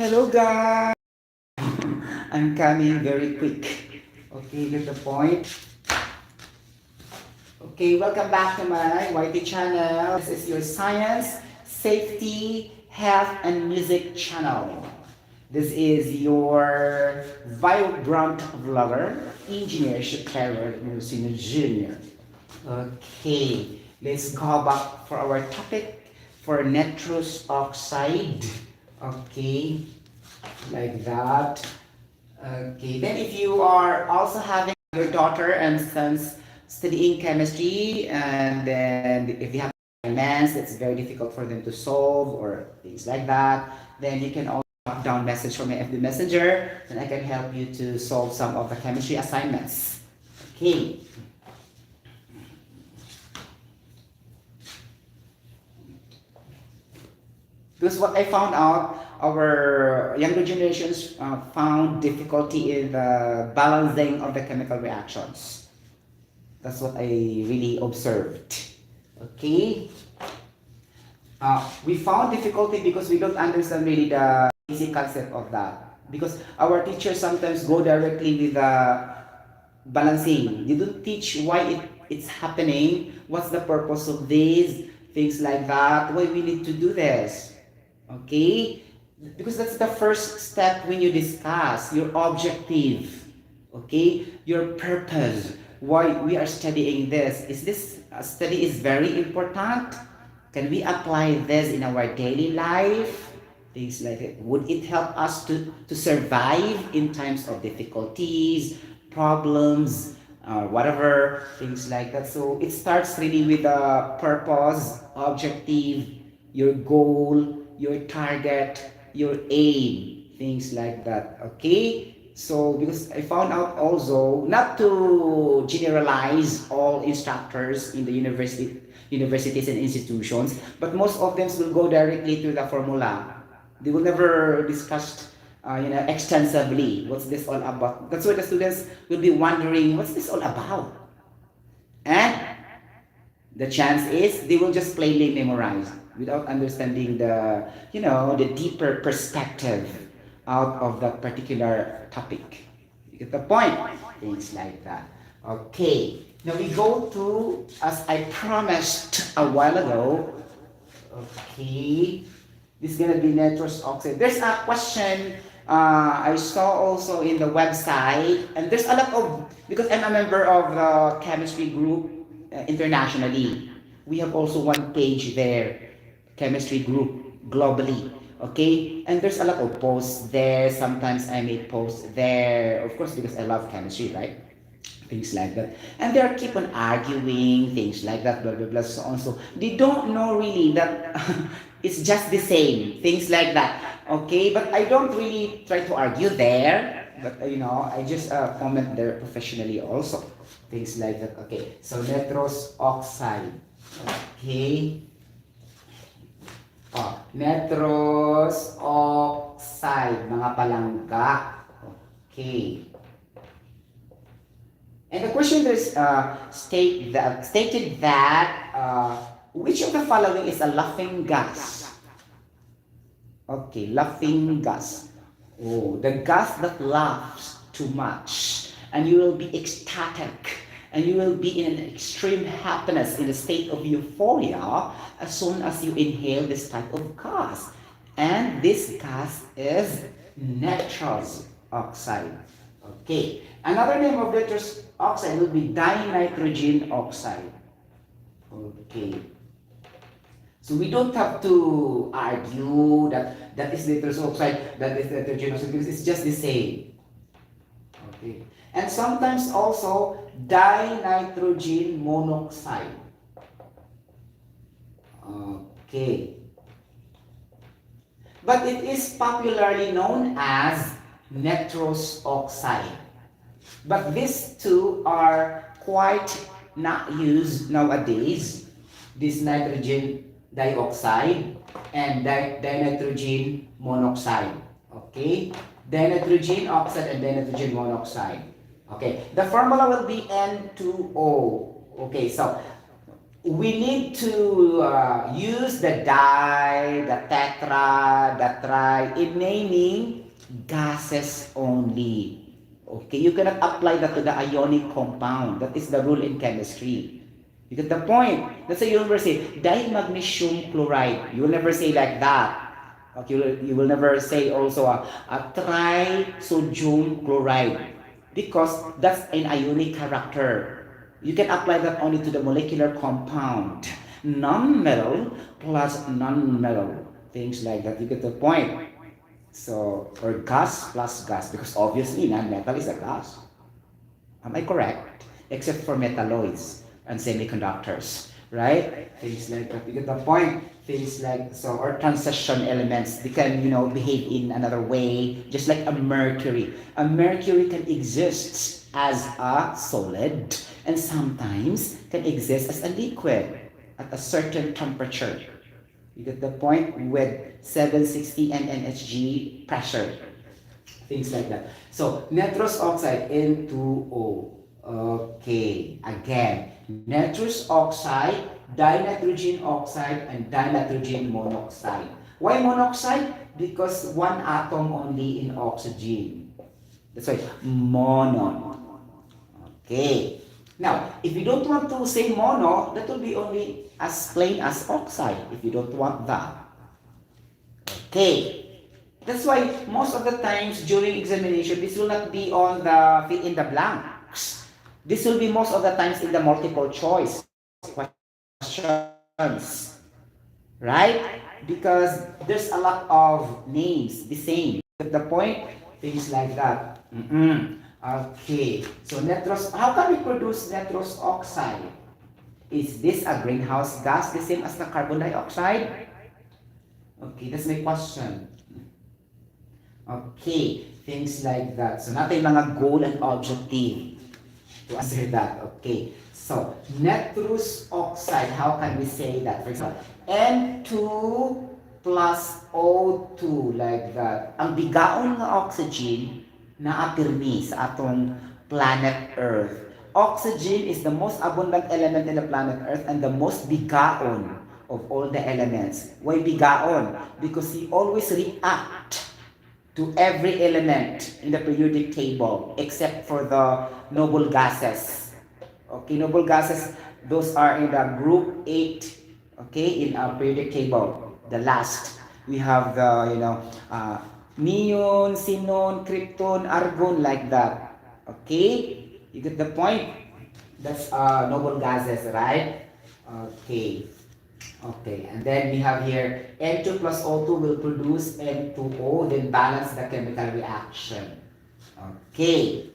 Hello guys! I'm coming very quick. Okay, get the point. Okay, welcome back to my YT channel. This is your science, safety, health, and music channel. This is your vibrant vlogger, Engineer Sotero Jr. Okay, let's go back for our topic for nitrous oxide. Okay, like that. Okay, then if you are also having your daughter and sons studying chemistry, and then if you have assignments it's very difficult for them to solve or things like that, then you can also drop down message from my FB Messenger, and I can help you to solve some of the chemistry assignments. Okay. Because what I found out, our younger generations found difficulty in the balancing of the chemical reactions. That's what I really observed. Okay? We found difficulty because we don't understand really the basic concept of that. Because our teachers sometimes go directly with the balancing. They don't teach why it's happening, what's the purpose of this, things like that, why we need to do this. Okay? Because that's the first step when you discuss your objective. Okay? Your purpose. Why we are studying this. Is this study is very important? Can we apply this in our daily life? Things like that. Would it help us to survive in times of difficulties, problems, whatever, things like that. So it starts really with a purpose, objective, your goal, your target, your aim, things like that. Okay? So because I found out also not to generalize all instructors in the universities and institutions, but most of them will go directly to the formula. They will never discuss extensively what's this all about. That's why the students will be wondering what's this all about. And the chance is they will just plainly memorize without understanding the deeper perspective out of that particular topic. You get the point? Things like that. Okay. Now we go to, as I promised a while ago, okay, this is gonna be nitrous oxide. There's a question I saw also in the website, and there's a lot of, because I'm a member of the chemistry group internationally. We have also one page there, chemistry group globally. Okay, and there's a lot of posts there. Sometimes I make posts there, of course, because I love chemistry, right? Things like that, and they are keep on arguing things like that, blah blah blah, so on. So they don't know really that it's just the same things like that. Okay, but I don't really try to argue there, but I just comment there professionally also, things like that. Okay, so nitrous oxide. Okay. Nitrous oxide, mga palangga. Okay. And the question is stated that which of the following is a laughing gas? Okay, laughing gas. Oh, the gas that laughs too much, and you will be ecstatic, and you will be in an extreme happiness, in a state of euphoria, as soon as you inhale this type of gas. And this gas is nitrous oxide. Okay, another name of nitrous oxide will be dinitrogen oxide. Okay, so we don't have to argue that is nitrous oxide, that is nitrogen oxide, because it's just the same. Okay, and sometimes also dinitrogen monoxide. Okay, but it is popularly known as nitrous oxide. But these two are quite not used nowadays. This nitrogen dioxide and dinitrogen monoxide. Okay? Dinitrogen oxide and dinitrogen monoxide. Okay, the formula will be N2O. Okay, so we need to use the di, the tetra, the tri in naming gases only. Okay, you cannot apply that to the ionic compound. That is the rule in chemistry. You get the point? That's why you will never say dimagnesium chloride. You will never say like that. Okay, you will never say also a trisodium chloride because that's an ionic character. You can apply that only to the molecular compound. Non-metal plus non-metal. Things like that. You get the point? So, or gas plus gas because obviously non-metal is a gas. Am I correct? Except for metalloids and semiconductors, right? Things like that. You get the point? Things like so, or transition elements, they can behave in another way, just like a mercury. A mercury can exist as a solid and sometimes can exist as a liquid at a certain temperature. You get the point with 760 NNHG pressure. Things like that. So, nitrous oxide, N2O. Okay, again, nitrous oxide, dinitrogen oxide, and dinitrogen monoxide. Why monoxide? Because one atom only in oxygen. That's why mono. Okay. Now, if you don't want to say mono, that will be only as plain as oxide if you don't want that. Okay. That's why most of the times during examination, this will not be on the fill in the blanks. This will be most of the times in the multiple choice questions. Right? Because there's a lot of names, the same. The point, things like that. Okay. So how can we produce nitrous oxide? Is this a greenhouse gas the same as the carbon dioxide? Okay, that's my question. Okay, things like that. So natin mga goal and objective to answer that. Okay, so nitrous oxide, how can we say that? For example, N2 plus O2 like that. Ang bigaon ng oxygen na apirmi sa atong planet Earth. Oxygen is the most abundant element in the planet Earth and the most bigaon of all the elements. Why bigaon? Because he always react to every element in the periodic table except for the noble gases. Okay, noble gases, those are in the group 8, okay, in our periodic table. The last, we have the, neon, xenon, krypton, argon, like that. Okay, you get the point? That's noble gases, right? Okay. Okay, and then we have here N2 plus O2 will produce N2O, then balance the chemical reaction. Okay,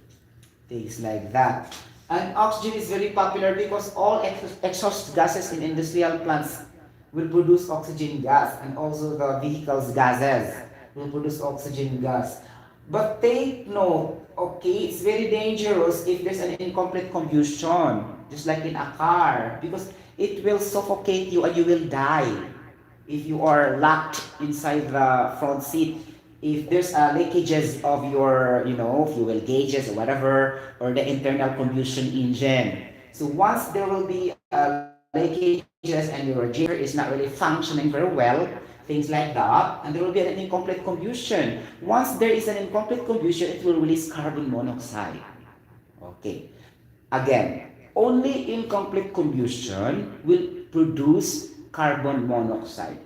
things like that. And oxygen is very popular because all exhaust gases in industrial plants will produce oxygen gas, and also the vehicles gases will produce oxygen gas. But take note, okay, it's very dangerous if there's an incomplete combustion, just like in a car, because it will suffocate you and you will die if you are locked inside the front seat. If there's leakages of your, fuel gauges or whatever, or the internal combustion engine. So once there will be leakages and your generator is not really functioning very well, things like that, and there will be an incomplete combustion. Once there is an incomplete combustion, it will release carbon monoxide. Okay. Again, only incomplete combustion will produce carbon monoxide.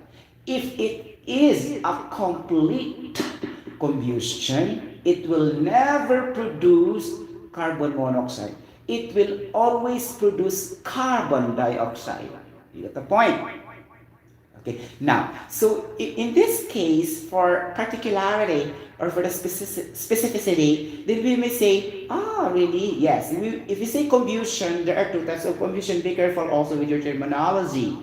If it is a complete combustion, it will never produce carbon monoxide. It will always produce carbon dioxide. You get the point? Okay. Now, so in this case, for particularity or for the specificity, then we may say, really? Yes. If we say combustion, there are two types of combustion. Be careful also with your terminology.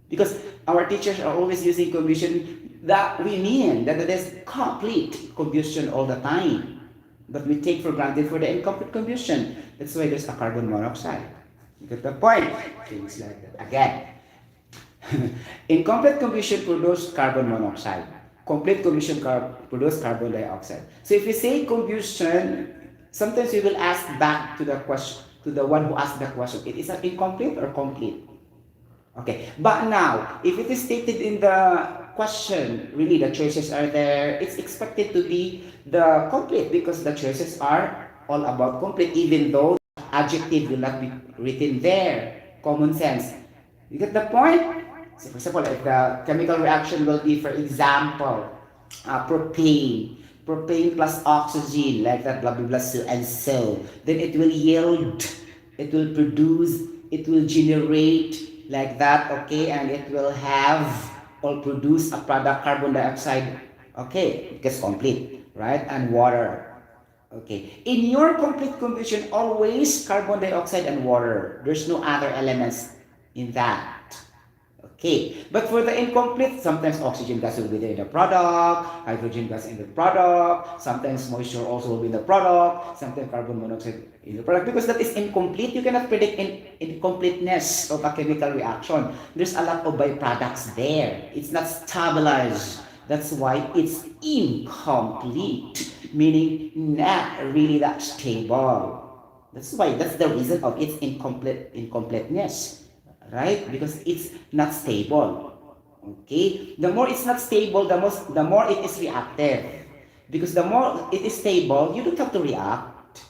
Because our teachers are always using combustion that we mean that it is complete combustion all the time. But we take for granted for the incomplete combustion. That's why there's a carbon monoxide. You get the point? Things like that. Again. Incomplete combustion produces carbon monoxide. Complete combustion produces carbon dioxide. So if you say combustion, sometimes we will ask back to the question, to the one who asked the question, it is an incomplete or complete? Okay, but now, if it is stated in the question, really the choices are there, it's expected to be the complete because the choices are all about complete, even though adjective will not be written there. Common sense. You get the point? So for example, if the chemical reaction will be, for example, propane plus oxygen, like that, blah, blah, blah, so and so, then it will yield, it will produce, it will generate, like that, okay, and it will have or produce a product, carbon dioxide, okay, it gets complete, right, and water. Okay. In your complete combustion, always carbon dioxide and water. There's no other elements in that. Okay. But for the incomplete, sometimes oxygen gas will be there in the product, hydrogen gas in the product, sometimes moisture also will be in the product, sometimes carbon monoxide in the product. Because that is incomplete, you cannot predict incompleteness of a chemical reaction. There's a lot of byproducts there. It's not stabilized. That's why it's incomplete, meaning not really that stable. That's the reason of its incompleteness, right? Because it's not stable. Okay? The more it's not stable, the more it is reactive. Because the more it is stable, you don't have to react.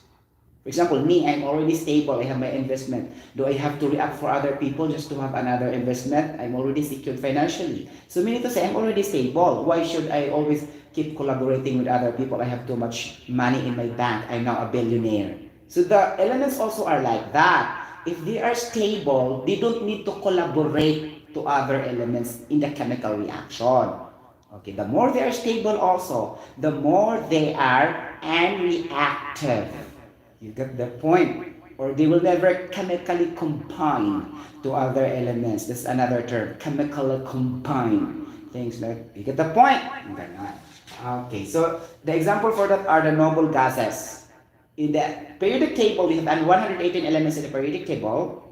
For example, me, I'm already stable. I have my investment. Do I have to react for other people just to have another investment? I'm already secured financially. So meaning to say, I'm already stable. Why should I always keep collaborating with other people? I have too much money in my bank. I'm now a billionaire. So the elements also are like that. If they are stable, they don't need to collaborate to other elements in the chemical reaction. Okay, the more they are stable also, the more they are unreactive. You get the point? Or they will never chemically combine to other elements. That's another term, chemically combine. Things like, you get the point? Okay, so the example for that are the noble gases. In the periodic table, we have 118 elements in the periodic table.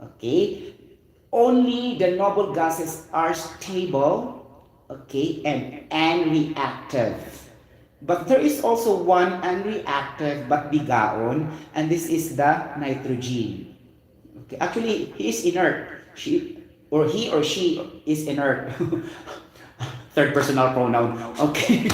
Okay, only the noble gases are stable, okay, and unreactive. But there is also one unreactive but bigaon, and this is the nitrogen. Okay, actually, he is inert. He or she is inert. Third personal pronoun. Okay.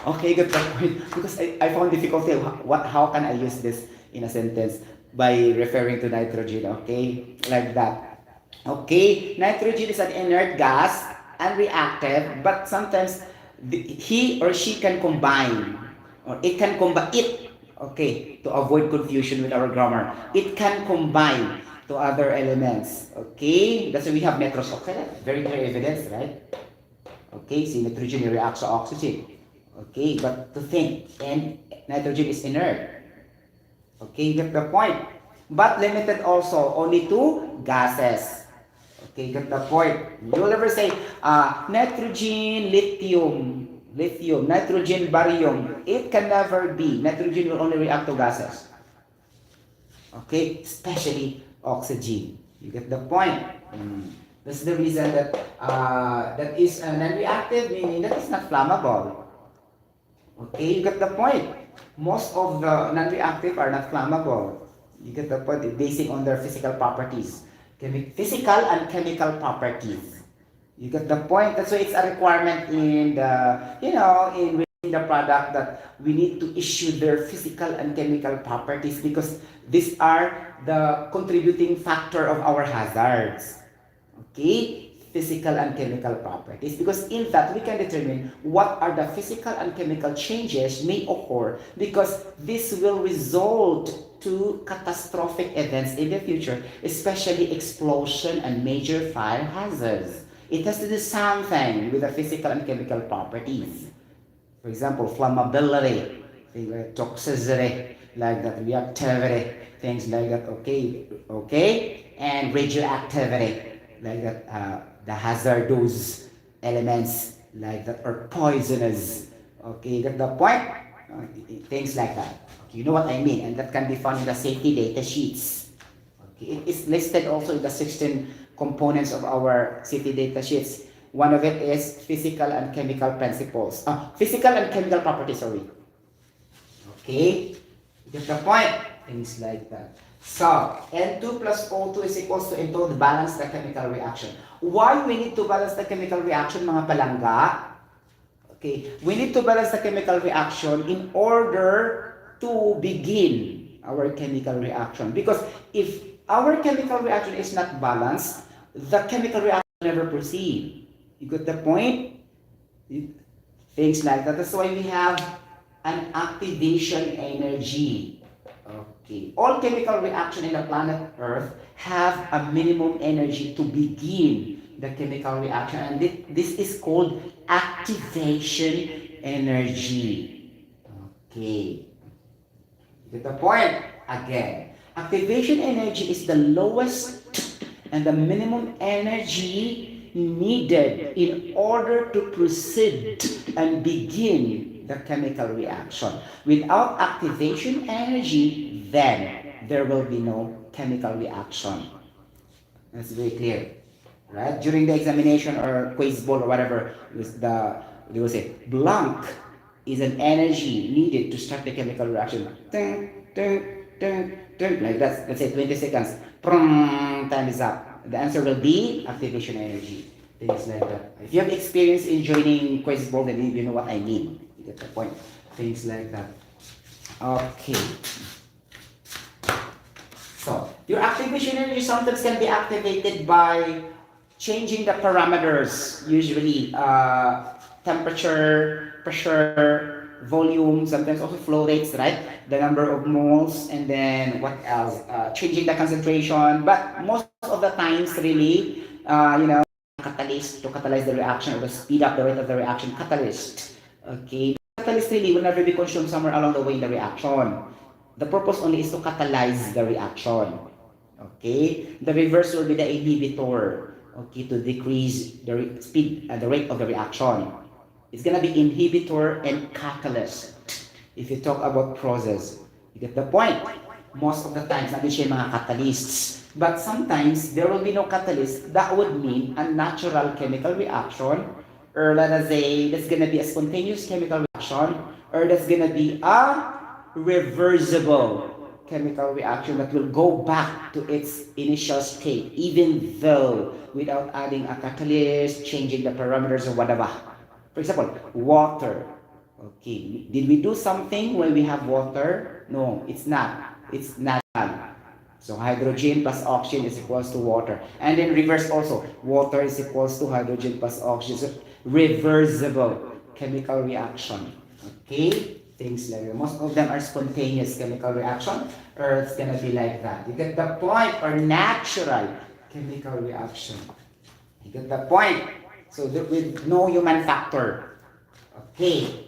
Okay, good point. Because I found difficulty. How can I use this in a sentence by referring to nitrogen? Okay, like that. Okay, nitrogen is an inert gas, unreactive, but sometimes he or she can combine, or it can combine it. Okay, to avoid confusion with our grammar, it can combine to other elements. Okay, that's why we have nitrous oxide. Very clear evidence, right? Okay, see, nitrogen reacts to oxygen. Okay, but to think, and nitrogen is inert. Okay, get the point. But limited also only to gases. Okay, get the point. You will never say nitrogen, lithium, nitrogen, barium. It can never be. Nitrogen will only react to gases. Okay, especially oxygen. You get the point. That's the reason that that is non-reactive, meaning that is not flammable. Okay, you get the point. Most of the non-reactive are not flammable. You get the point, basing on their physical properties. Physical and chemical properties. You get the point. That's why it's a requirement in the, in the product that we need to issue their physical and chemical properties because these are the contributing factor of our hazards. Okay? Physical and chemical properties, because in that we can determine what are the physical and chemical changes may occur, because this will result to catastrophic events in the future, especially explosion and major fire hazards. It has to do something with the physical and chemical properties. For example, flammability, toxicity, like that, reactivity, things like that. Okay, and radioactivity, like that. The hazardous elements like that are poisonous. Okay, get the point? Things like that. Okay, you know what I mean? And that can be found in the safety data sheets. Okay, it is listed also in the 16 components of our safety data sheets. One of it is physical and chemical principles. Physical and chemical properties, sorry. Okay, get the point? Things like that. So, N2 plus O2 is equals to N2 to balance the chemical reaction. Why we need to balance the chemical reaction, mga palangga? Okay, we need to balance the chemical reaction in order to begin our chemical reaction. Because if our chemical reaction is not balanced, the chemical reaction will never proceed. You got the point? Things like that. That's why we have an activation energy. Okay. All chemical reaction in the planet Earth have a minimum energy to begin the chemical reaction, and this is called activation energy. Okay. Get the point? Again, activation energy is the lowest and the minimum energy needed in order to proceed and begin the chemical reaction. Without activation energy, then there will be no chemical reaction. That's very clear, right? During the examination or quiz bowl or whatever, they will say blank is an energy needed to start the chemical reaction. Ding, ding, ding, ding, like that. Let's say 20 seconds. Time is up. The answer will be activation energy. Things like that. If you have experience in joining quiz bowl, then you know what I mean. You get the point. Things like that. Okay. So, your activation energy sometimes can be activated by changing the parameters, usually temperature, pressure, volume, sometimes also flow rates, right? The number of moles, and then what else? Changing the concentration. But most of the times, really, catalyst to catalyze the reaction or to speed up the rate of the reaction. Catalyst. Okay. Catalyst really will never be consumed somewhere along the way in the reaction. The purpose only is to catalyze the reaction. Okay? The reverse will be the inhibitor. Okay, to decrease the speed and the rate of the reaction. It's gonna be inhibitor and catalyst. If you talk about process, you get the point. Most of the times, natin siya mga catalysts. But sometimes, there will be no catalyst. That would mean a natural chemical reaction, or let us say, that's gonna be a spontaneous chemical reaction, or that's gonna be a reversible chemical reaction that will go back to its initial state, even though without adding a catalyst, changing the parameters or whatever. For example, water. Okay, did we do something when we have water? No, it's not. It's natural. So hydrogen plus oxygen is equals to water. And then reverse also. Water is equals to hydrogen plus oxygen. So reversible chemical reaction. Okay? Things like that. Most of them are spontaneous chemical reaction, or it's gonna be like that. You get the point, or natural chemical reaction. You get the point. So with no human factor. Okay.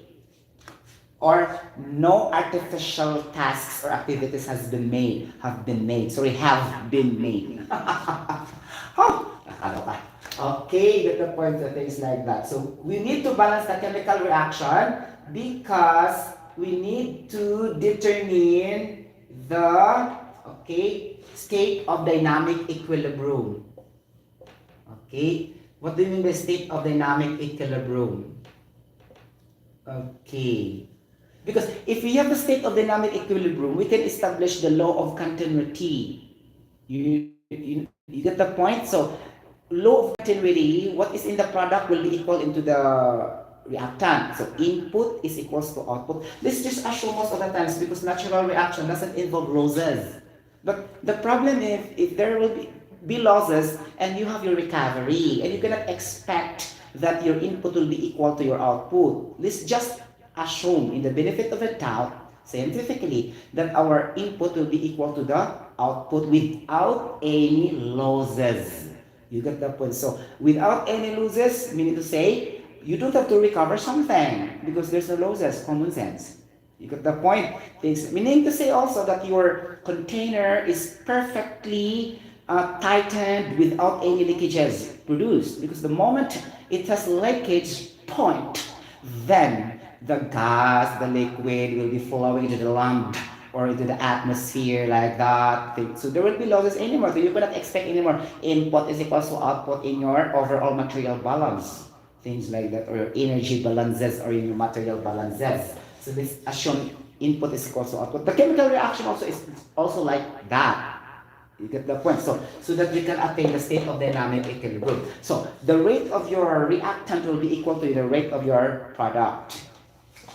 Or no artificial tasks or activities have been made. Have been made. Oh, nakaloka. Okay, get the point of things like that. So we need to balance the chemical reaction because we need to determine the state of dynamic equilibrium. Okay, what do you mean by state of dynamic equilibrium? Okay, because if we have the state of dynamic equilibrium, we can establish the law of continuity. You get the point? So law of continuity, what is in the product will be equal into the reactant. So input is equals to output. This just assumes most of the times because natural reaction doesn't involve losses. But the problem is if there will be losses and you have your recovery and you cannot expect that your input will be equal to your output. Let's just assume in the benefit of the doubt scientifically that our input will be equal to the output without any losses. You get the point. So without any losses, meaning to say you don't have to recover something because there's no losses, common sense. You get the point? Meaning to say also that your container is perfectly tightened without any leakages produced, because the moment it has leakage point, then the gas, the liquid will be flowing into the land or into the atmosphere like that. So there will be losses anymore. So you cannot expect anymore input is equals to output in your overall material balance. Things like that, or your energy balances or your material balances. So let's assume Input is equal to output. The chemical reaction also is also like that. You get the point. So that we can attain the state of dynamic equilibrium. So the rate of your reactant will be equal to the rate of your product.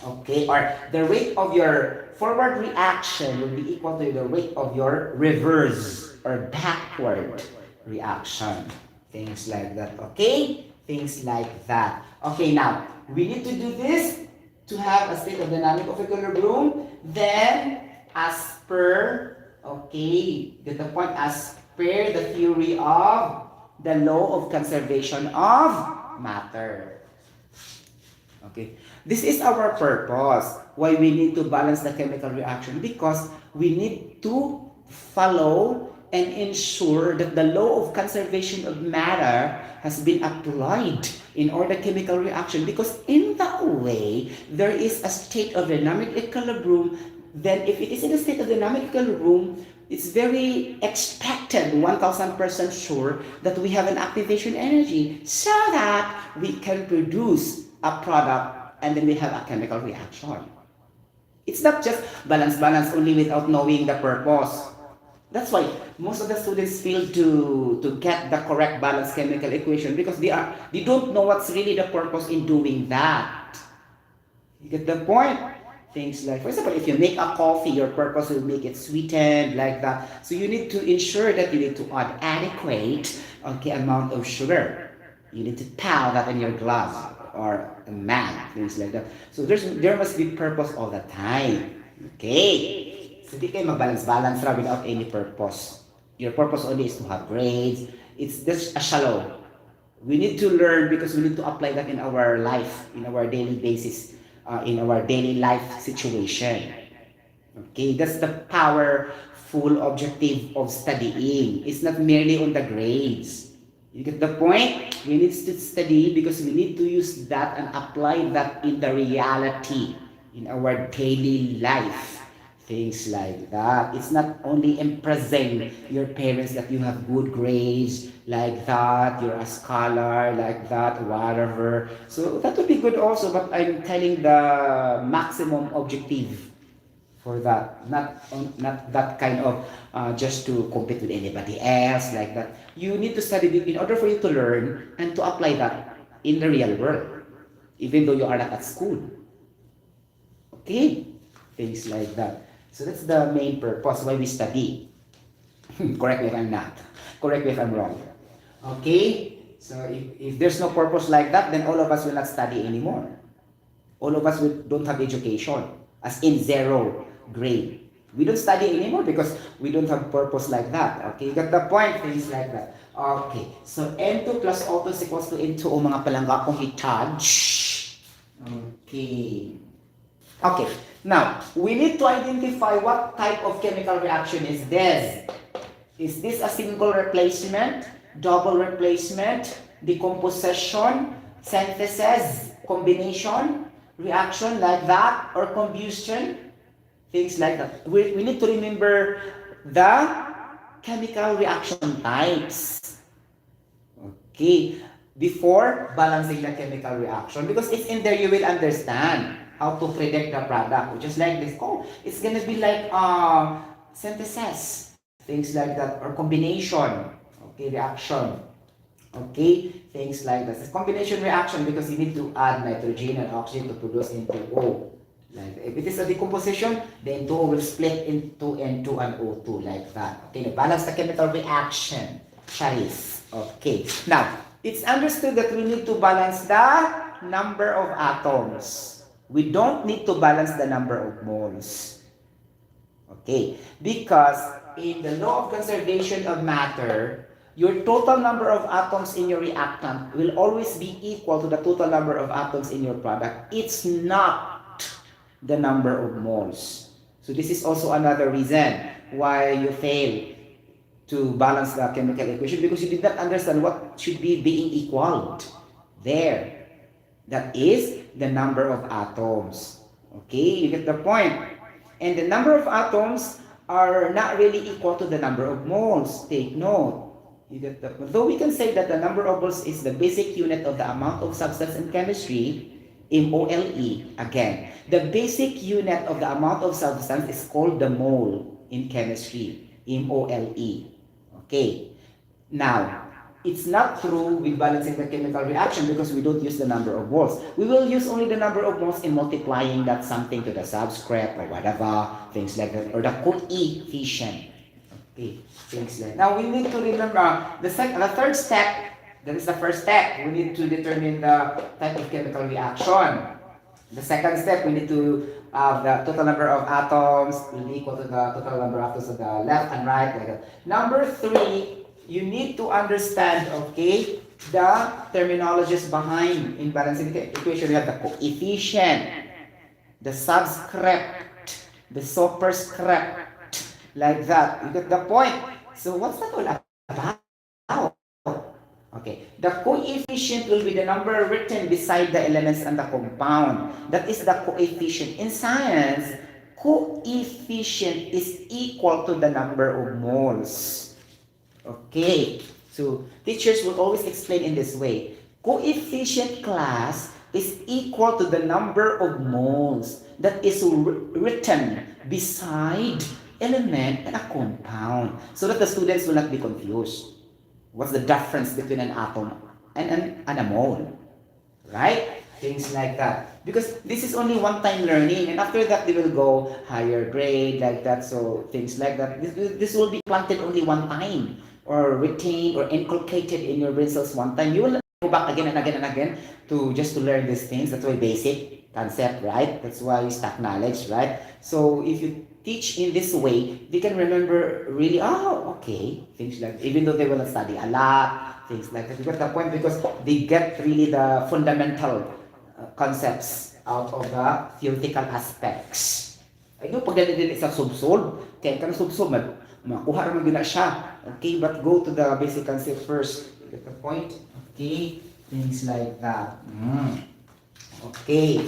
Okay, or the rate of your forward reaction will be equal to the rate of your reverse or backward reaction. Things like that. Okay? Things like that. Okay, now we need to do this to have a state of dynamic of equilibrium. Then, as per, okay, get the point, as per the theory of the law of conservation of matter. Okay, this is our purpose. Why we need to balance the chemical reaction? Because we need to follow and ensure that the law of conservation of matter has been applied in all the chemical reaction, because in that way there is a state of dynamic equilibrium. Then if it is in a state of dynamic equilibrium, it's very expected, 1000% sure, that we have an activation energy so that we can produce a product and then we have a chemical reaction. It's not just balance only without knowing the purpose. That's why most of the students fail to get the correct balanced chemical equation, because they don't know what's really the purpose in doing that. You get the point? Things like, for example, if you make a coffee, your purpose will make it sweetened like that. So you need to ensure that you need to add adequate amount of sugar. You need to pound that in your glass or a mug, things like that. So there must be purpose all the time. Okay? So di kayo mag-balance without any purpose. Your purpose only is to have grades. It's just a shallow. We need to learn because we need to apply that in our life, in our daily basis, in our daily life situation. Okay, that's the powerful objective of studying. It's not merely on the grades. You get the point? We need to study because we need to use that and apply that in the reality, in our daily life. Things like that. It's not only impressing your parents that you have good grades, like that, you're a scholar, like that, whatever. So that would be good also, but I'm telling the maximum objective for that. Not that kind of just to compete with anybody else, like that. You need to study in order for you to learn and to apply that in the real world, even though you are not at school. Okay? Things like that. So that's the main purpose why we study. Correct me if I'm not. Correct me if I'm wrong. Okay? So if there's no purpose like that, then all of us will not study anymore. All of us don't have education, as in 0 grade. We don't study anymore because we don't have purpose like that. Okay? Got the point? Things like that. Okay. So N2 plus O2 is equals to N2 o mga palangga kong i-charge. Okay. Okay. Now, we need to identify what type of chemical reaction is this. Is this a single replacement, double replacement, decomposition, synthesis, combination, reaction like that, or combustion? Things like that. We need to remember the chemical reaction types. Okay. Before balancing the chemical reaction, because it's in there you will understand how to predict the product, just like this. Oh, it's gonna be like synthesis, things like that, or combination, okay, reaction, okay, things like that. It's combination reaction because you need to add nitrogen and oxygen to produce N2O. Like if it is a decomposition, the N2O will split into N2 and O2 like that. Okay, balance the chemical reaction. Charis. Okay. Now, it's understood that we need to balance the number of atoms. We don't need to balance the number of moles. Okay, because in the law of conservation of matter, your total number of atoms in your reactant will always be equal to the total number of atoms in your product. It's not the number of moles. So this is also another reason why you fail to balance the chemical equation, because you did not understand what should be being equaled there. That is the number of atoms. Okay, you get the point. And the number of atoms are not really equal to the number of moles. Take note. You get the, though we can say that the number of moles is the basic unit of the amount of substance in chemistry, MOLE. Again, the basic unit of the amount of substance is called the mole in chemistry. MOLE. Okay. Now, it's not true with balancing the chemical reaction because we don't use the number of moles. We will use only the number of moles in multiplying that something to the subscript or whatever, things like that, or the coefficient. Okay, things like that. Now, we need to remember the third step. That is the first step. We need to determine the type of chemical reaction. The second step, we need to have the total number of atoms will be equal to the total number of atoms on the left and right. Like that. Number 3, you need to understand, okay, the terminologies behind in balancing the equation. You have the coefficient, the subscript, the superscript, like that. You get the point? So what's that all about? Okay, the coefficient will be the number written beside the elements and the compound. That is the coefficient. In science, coefficient is equal to the number of moles. Okay, so teachers will always explain in this way. Coefficient class is equal to the number of moles that is written beside element and a compound, so that the students will not be confused. What's the difference between an atom and a mole? Right? Things like that. Because this is only one-time learning, and after that they will go higher grade, like that. So things like that. This will be planted only one time, or retained or inculcated in your brain cells one time. You will not go back again and again and again to just to learn these things. That's why basic concept, right? That's why you stack knowledge, right? So if you teach in this way, they can remember really, oh, okay, things like, even though they will not study a lot, things like that. You get the point because they get really the fundamental concepts out of the theoretical aspects. Ay, no, pag din sa subsolve, kaya ka na subsolve, makuha naman yun na siya. Okay, but go to the basic concept first. You get the point? Okay, things like that. Okay.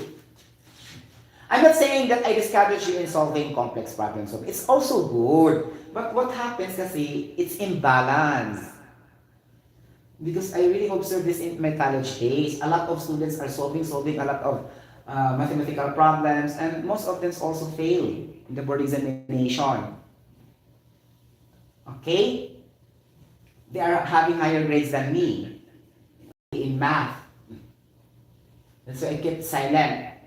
I'm not saying that I discourage you in solving complex problems. It's also good. But what happens kasi, it's imbalance. Because I really observed this in my college days. A lot of students are solving a lot of mathematical problems, and most of them also fail in the board examination. Okay? They are having higher grades than me in math. And so I kept silent.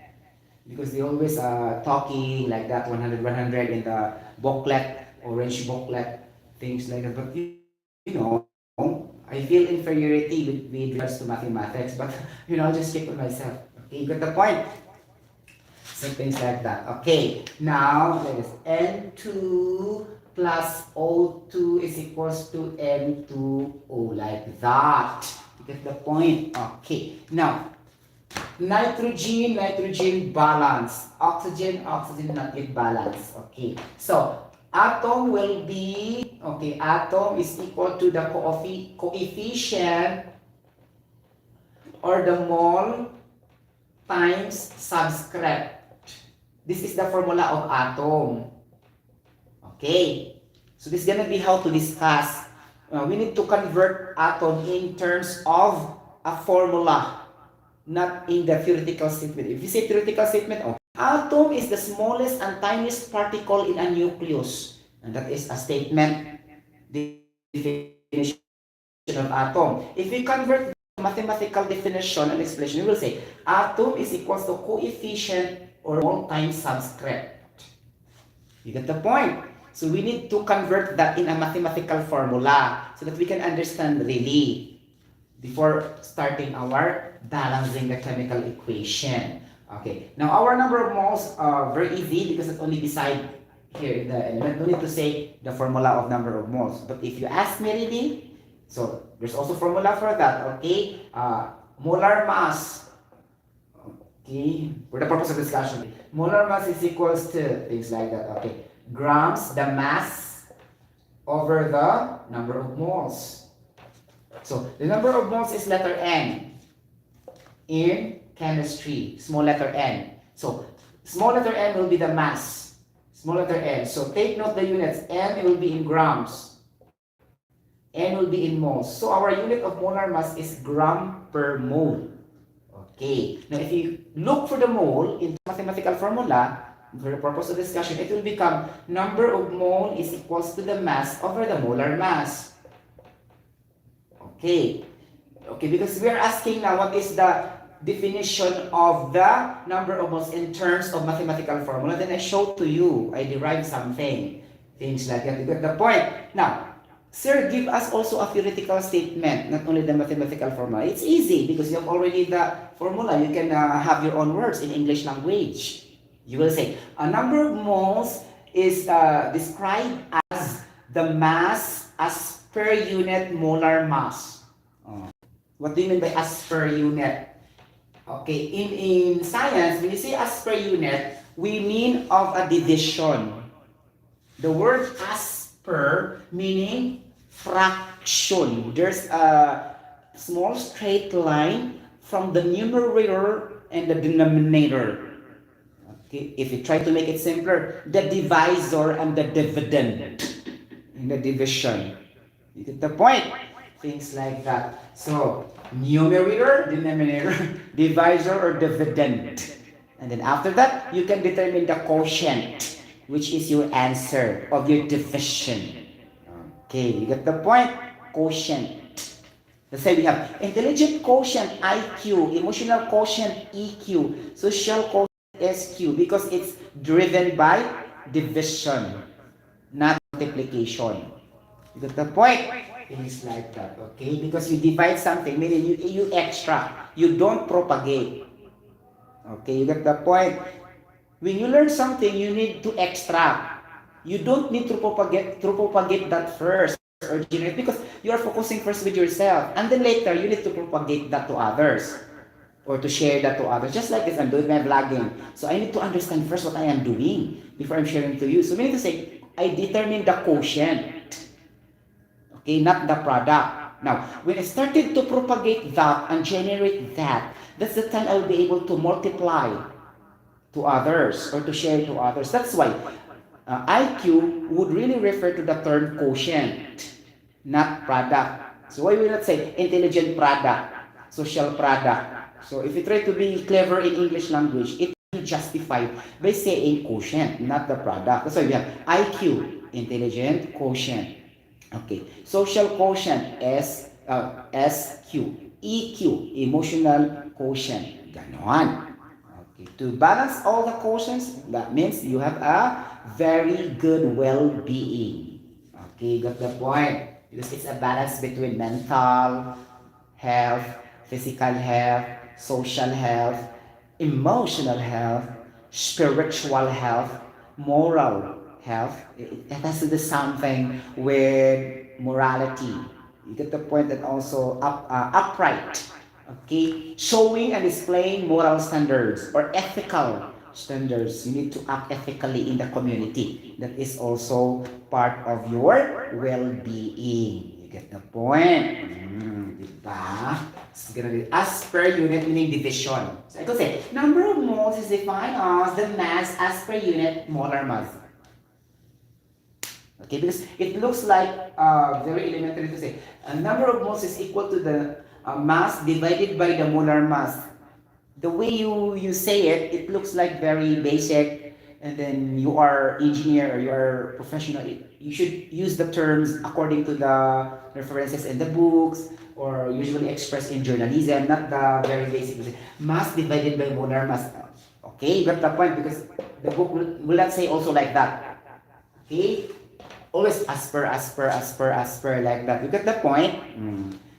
Because they always talking like that, 100, 100 in the booklet, orange booklet, things like that. But you know, I feel inferiority with regards to mathematics, but I'll just keep it myself. Okay, you get the point? So things like that. Okay, now let us N2 plus O2 is equals to N2O, like that. You get the point? Okay, now nitrogen balance, oxygen not yet balance. Okay, so atom will be, okay, atom is equal to the coefficient or the mole times subscript. This is the formula of atom. Okay, so this is gonna be how to discuss. We need to convert atom in terms of a formula, not in the theoretical statement. If you say theoretical statement, atom is the smallest and tiniest particle in a nucleus. And that is a statement, definition of atom. If we convert the mathematical definition and explanation, we will say atom is equals to coefficient or mole times subscript. You get the point? So we need to convert that in a mathematical formula so that we can understand really before starting our balancing the chemical equation. Okay, now our number of moles are very easy because it's only beside here in the element. No need to say the formula of number of moles. But if you ask me really, so there's also formula for that. Okay, molar mass. Okay, for the purpose of discussion, molar mass is equals to things like that. Okay, grams, the mass over the number of moles. So the number of moles is letter N in chemistry, small letter N. So small letter N will be the mass, small letter N. So take note the units. N will be in grams, N will be in moles. So our unit of molar mass is gram per mole. Okay. Now, if you look for the mole in mathematical formula, for the purpose of discussion, it will become number of mole is equals to the mass over the molar mass. Okay. Okay, because we are asking now what is the definition of the number of moles in terms of mathematical formula. Then I showed to you, I derived something. Things like that. You get the point? Now, sir, give us also a theoretical statement, not only the mathematical formula. It's easy because you have already the formula. You can have your own words in English language. You will say, a number of moles is described as the mass as per unit molar mass. What do you mean by as per unit? Okay, in science, when you say as per unit, we mean of a division. The word as per meaning fraction. There's a small straight line from the numerator and the denominator. Okay, if you try to make it simpler, the divisor and the dividend in the division. You get the point? Things like that. So, numerator, denominator, divisor, or dividend. And then after that, you can determine the quotient, which is your answer of your division. Okay, you get the point? Quotient. Let's say we have intelligent quotient IQ, emotional quotient EQ, social quotient SQ, because it's driven by division, not multiplication. You get the point? Things like that, okay? Because you divide something, meaning you extract, you don't propagate. Okay, you get the point? When you learn something, you need to extract. You don't need to propagate that first or generate, because you are focusing first with yourself, and then later you need to propagate that to others or to share that to others. Just like this, I'm doing my vlogging. So I need to understand first what I am doing before I'm sharing to you. So we need to say, I determine the quotient. Okay, not the product. Now, when I started to propagate that and generate that, that's the time I'll be able to multiply to others or to share to others. That's why IQ would really refer to the term quotient, not product. So why will not say intelligent product, social product? So if you try to be clever in English language, it will be justified by saying quotient, not the product. That's why we have IQ, intelligent quotient. Okay, social quotient SQ, EQ, emotional quotient. Ganon. Okay, to balance all the quotients, that means you have a very good well-being. Okay, got the point? Because it's a balance between mental health, physical health, social health, emotional health, spiritual health, moral health. It has to do something with morality. You get the point? That also upright. Okay, showing and displaying moral standards or ethical standards. You need to act ethically in the community. That is also part of your well-being. You get the point? Diba? It's gonna be as per unit, meaning division. So I could say, number of moles is defined as the mass as per unit molar mass. Okay, because it looks like very elementary to say a number of moles is equal to the mass divided by the molar mass. The way you say it, it looks like very basic, and then you are engineer or you are professional. You should use the terms according to the references in the books or usually expressed in journalism, not the very basic. Mass divided by molar mass. Okay, you got the point, because the book will not say also like that. Okay? Always as per, like that. You get the point?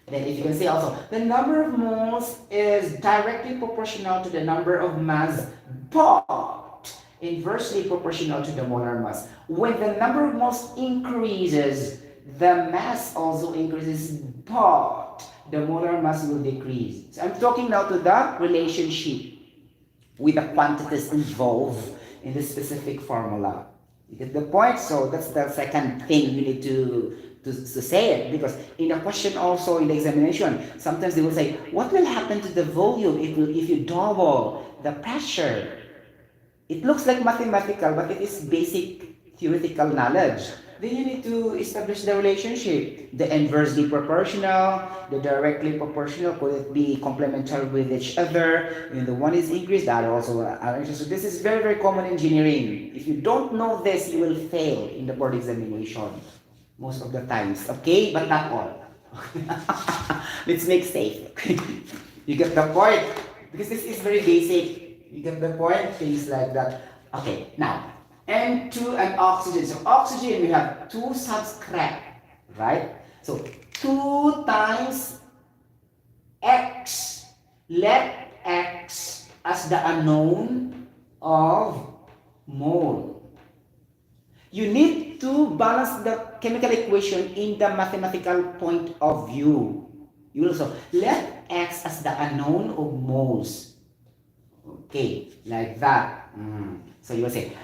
Then if you can say also, the number of moles is directly proportional to the number of mass, but inversely proportional to the molar mass. When the number of moles increases, the mass also increases, but the molar mass will decrease. So I'm talking now to the relationship with the quantities involved in the specific formula. You get the point? So that's the second thing you need to say it, because in the question also in the examination, sometimes they will say, what will happen to the volume if you double the pressure? It looks like mathematical, but it is basic theoretical knowledge. then you need to establish the relationship. The inversely proportional, the directly proportional, could it be complementary with each other? And the one is increased, the other also are increased. So this is very, very common in engineering. If you don't know this, you will fail in the board examination most of the times. Okay, but not all. Let's make safe. You get the point? Because this is very basic. You get the point? Things like that. Okay, now, N2 and oxygen. So oxygen, we have 2 subscript, right? So 2 times X. Let X as the unknown of mole. You need to balance the chemical equation in the mathematical point of view. You also let X as the unknown of moles. Okay, like that. So you will say,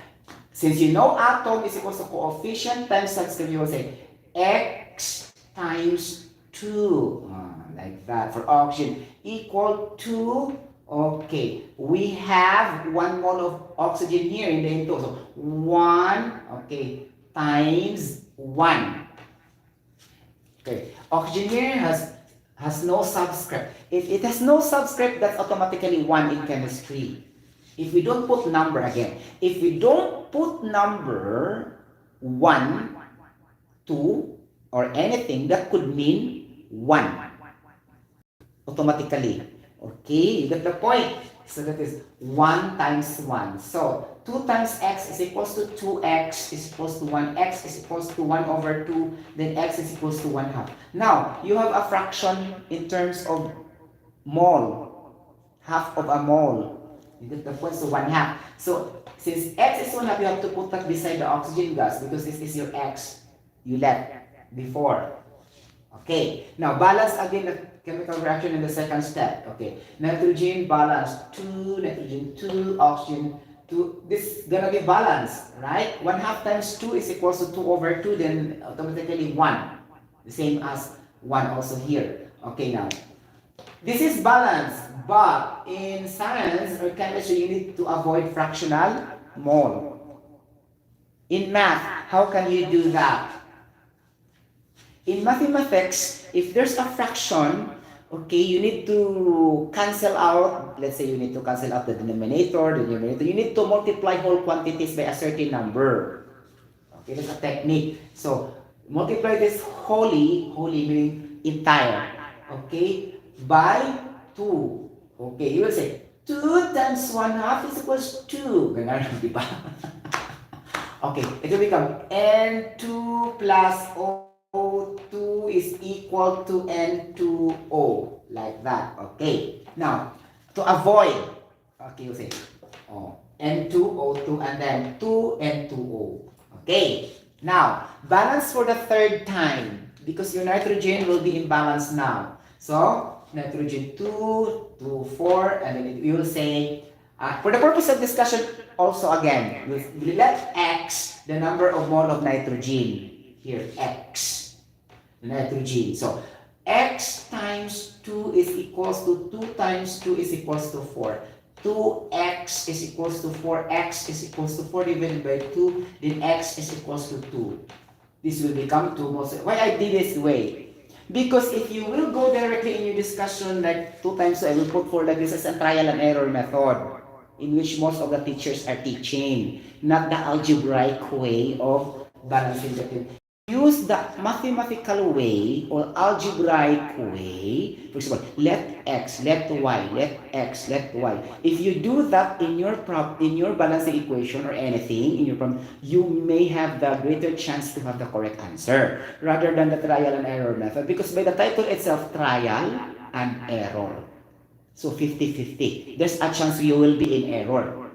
since you know atom is equal to coefficient times subscript, you will say X times 2. Like that. For oxygen, equal to, okay, we have 1 mole of oxygen here in the N2. So 1, okay, times 1. Okay, oxygen here has no subscript. If it has no subscript, that's automatically 1 in chemistry. If we don't put number again, if we don't put number 1, 2, or anything, that could mean 1. Automatically. Okay, you get the point. So that is 1 times 1. So 2 times x is equals to 2x is equals to 1. X is equals to 1 over 2. Then x is equals to 1/2. Now, you have a fraction in terms of mole. Half of a mole. You get the point, so 1/2. So since x is 1/2, you have to put that beside the oxygen gas because this is your x you left before. Okay, now balance again the chemical reaction in the second step. Okay, nitrogen balance 2, nitrogen 2, oxygen 2. This is gonna be balanced, right? 1/2 times 2 is equals to 2 over 2, then automatically 1. The same as 1 also here. Okay, now this is balanced, but in science or chemistry, you need to avoid fractional mole. In math, how can you do that? In mathematics, if there's a fraction, okay, you need to cancel out, let's say you need to cancel out the denominator, the numerator. You need to multiply whole quantities by a certain number. Okay, that's a technique. So, multiply this wholly meaning entire, okay, by 2. Okay, you will say, 2 times 1/2 is equals 2. Ganun, di ba? Okay, it will become N2 plus O2 is equal to N2O, like that. Okay, now to avoid, okay, you say N2O2 and then 2N2O. Okay, now balance for the third time because your nitrogen will be in balance now. So nitrogen 2, 2, 4, and then you will say, for the purpose of discussion, also again, we let X the number of mole of nitrogen. Here, X, the nitrogen. So, X times 2 is equals to 2 times 2 is equals to 4. 2x is equals to 4x is equals to 4 divided by 2, then x is equals to 2. This will become 2 moles. Why I did this way? Because if you will go directly in your discussion like 2 times 2, I will put 4 like this as a trial and error method in which most of the teachers are teaching, not the algebraic way of balancing the thing. Use the mathematical way or algebraic way. For example, let x, let y, let x, let y. If you do that in your balancing equation or anything in your problem, you may have the greater chance to have the correct answer rather than the trial and error method, because by the title itself, trial and error. So 50-50. There's a chance you will be in error.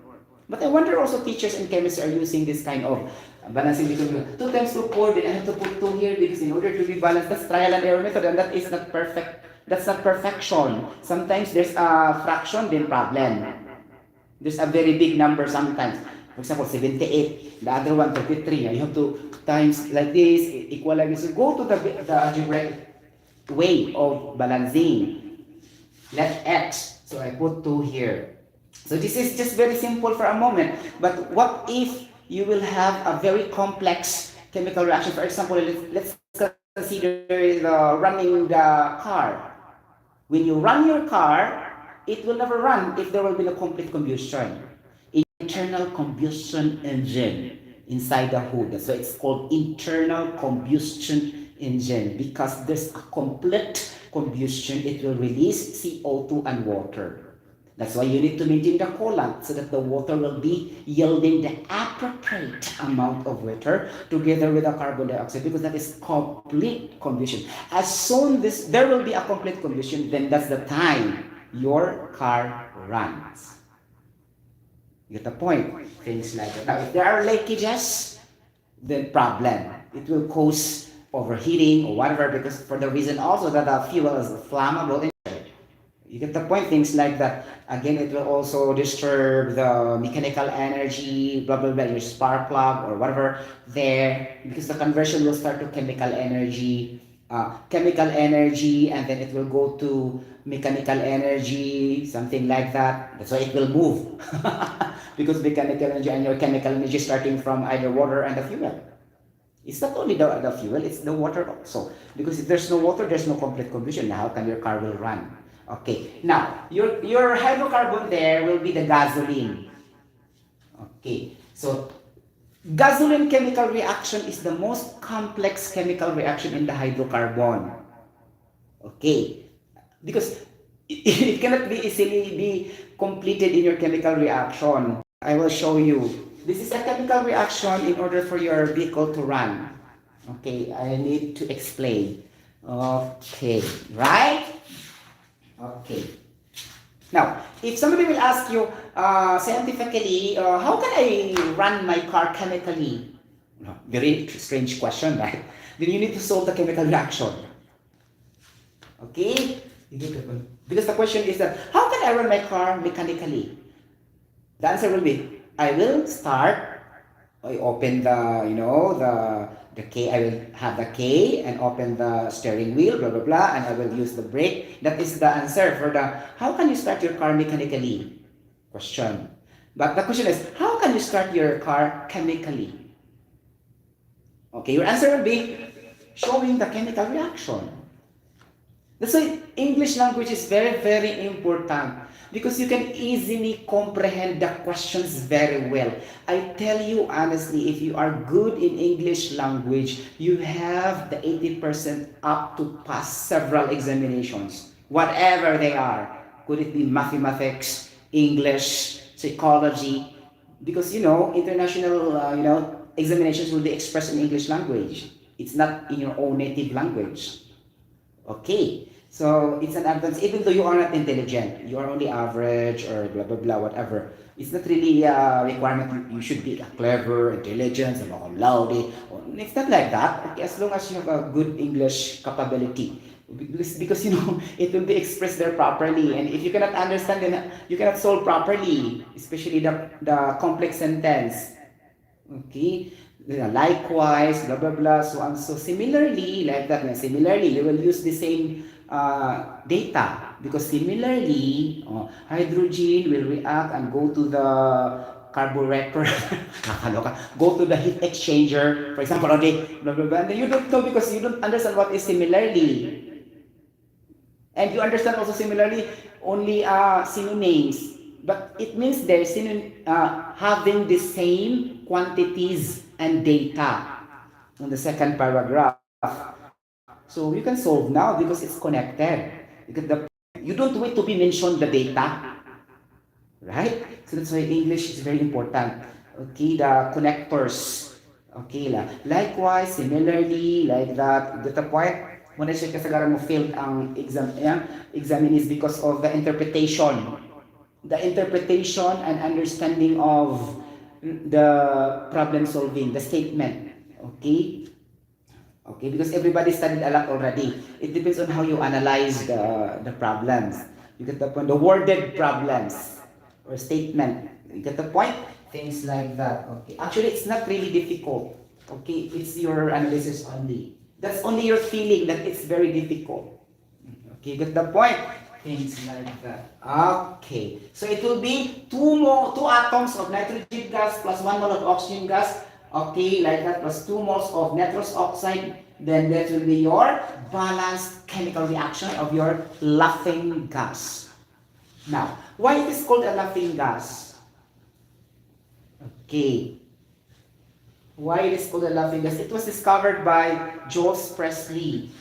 But I wonder also teachers and chemists are using this kind of balancing between 2 times 2 4, then I have to put 2 here because in order to be balanced, that's trial and error method, and that is not perfect. That's not perfection. Sometimes there's a fraction, then problem. There's a very big number sometimes. For example, 78, the other one 33. You have to times like this, equal like this. So go to the algebraic way of balancing. Let x. So I put 2 here. So this is just very simple for a moment. But what if you will have a very complex chemical reaction. For example, let's consider the running the car. When you run your car, it will never run if there will be no complete combustion. Internal combustion engine inside the hood. So it's called internal combustion engine because there's a complete combustion. It will release CO2 and water. That's why you need to maintain the coolant so that the water will be yielding the appropriate amount of water together with the carbon dioxide because that is complete combustion. As soon as there will be a complete combustion, then that's the time your car runs. You get the point? Things like that. Now, if there are leakages, then problem. It will cause overheating or whatever because for the reason also that the fuel is flammable. You get the point? Things like that. Again, it will also disturb the mechanical energy, blah, blah, blah, your spark plug or whatever there, because the conversion will start to chemical energy, and then it will go to mechanical energy, something like that. That's why it will move. Because mechanical energy and your chemical energy starting from either water and the fuel. It's not only the fuel, it's the water also. Because if there's no water, there's no complete combustion. How can your car will run? Okay, now your hydrocarbon there will be the gasoline. Okay, so gasoline chemical reaction is the most complex chemical reaction in the hydrocarbon. Okay, because it cannot be easily be completed in your chemical reaction. I will show you. This is a chemical reaction in order for your vehicle to run. Okay, I need to explain. Okay, right? Okay. Now, if somebody will ask you scientifically, how can I run my car chemically? Very strange question, right? Then you need to solve the chemical reaction. Okay? Because the question is that, how can I run my car mechanically? The answer will be, I will start, I open the key, I will have the key and open the steering wheel, blah, blah, blah, and I will use the brake. That is the answer for the, how can you start your car mechanically? Question. But the question is, how can you start your car chemically? Okay, your answer will be showing the chemical reaction. That's why English language is very, very important because you can easily comprehend the questions very well. I tell you honestly, if you are good in English language, you have the 80% up to pass several examinations, whatever they are. Could it be mathematics, English, psychology? Because international examinations will be expressed in English language. It's not in your own native language. Okay, so it's an advance, even though you are not intelligent, you are only average or blah blah blah, whatever. It's not really a requirement you should be clever, intelligent, and laude. It's not like that. Okay, as long as you have a good English capability. Because it will be expressed there properly, and if you cannot understand, then you cannot solve properly, especially the complex sentence. Okay, likewise, blah blah blah, so on. So similarly, like that. Similarly, you will use the same data because similarly, hydrogen will react and go to the carburetor, go to the heat exchanger, for example. Okay, blah blah blah. And then you don't know because you don't understand what is similarly. And you understand also similarly only synonyms, but it means they're having the same quantities and data on the second paragraph. So you can solve now because it's connected. You don't wait to be mentioned the data, right? So that's why English is very important. Okay, the connectors. Okay, likewise, similarly, like that. Get the point? When I say kasagaran mo failed ang exam is because of the interpretation. The interpretation and understanding of the problem solving, the statement. Okay? Okay, because everybody studied a lot already. It depends on how you analyze the problems. You get the point? The worded problems or statement. You get the point? Things like that. Okay. Actually, it's not really difficult. Okay, it's your analysis only. That's only your feeling that it's very difficult. Okay, get the point? Things like that. Okay, so it will be two atoms of nitrogen gas plus 1 mole of oxygen gas Okay, like that plus 2 moles of nitrous oxide, then that will be your balanced chemical reaction of your laughing gas. Now, why it is called a laughing gas? Okay. Why it is called a laughing gas? It was discovered by Jules Presley.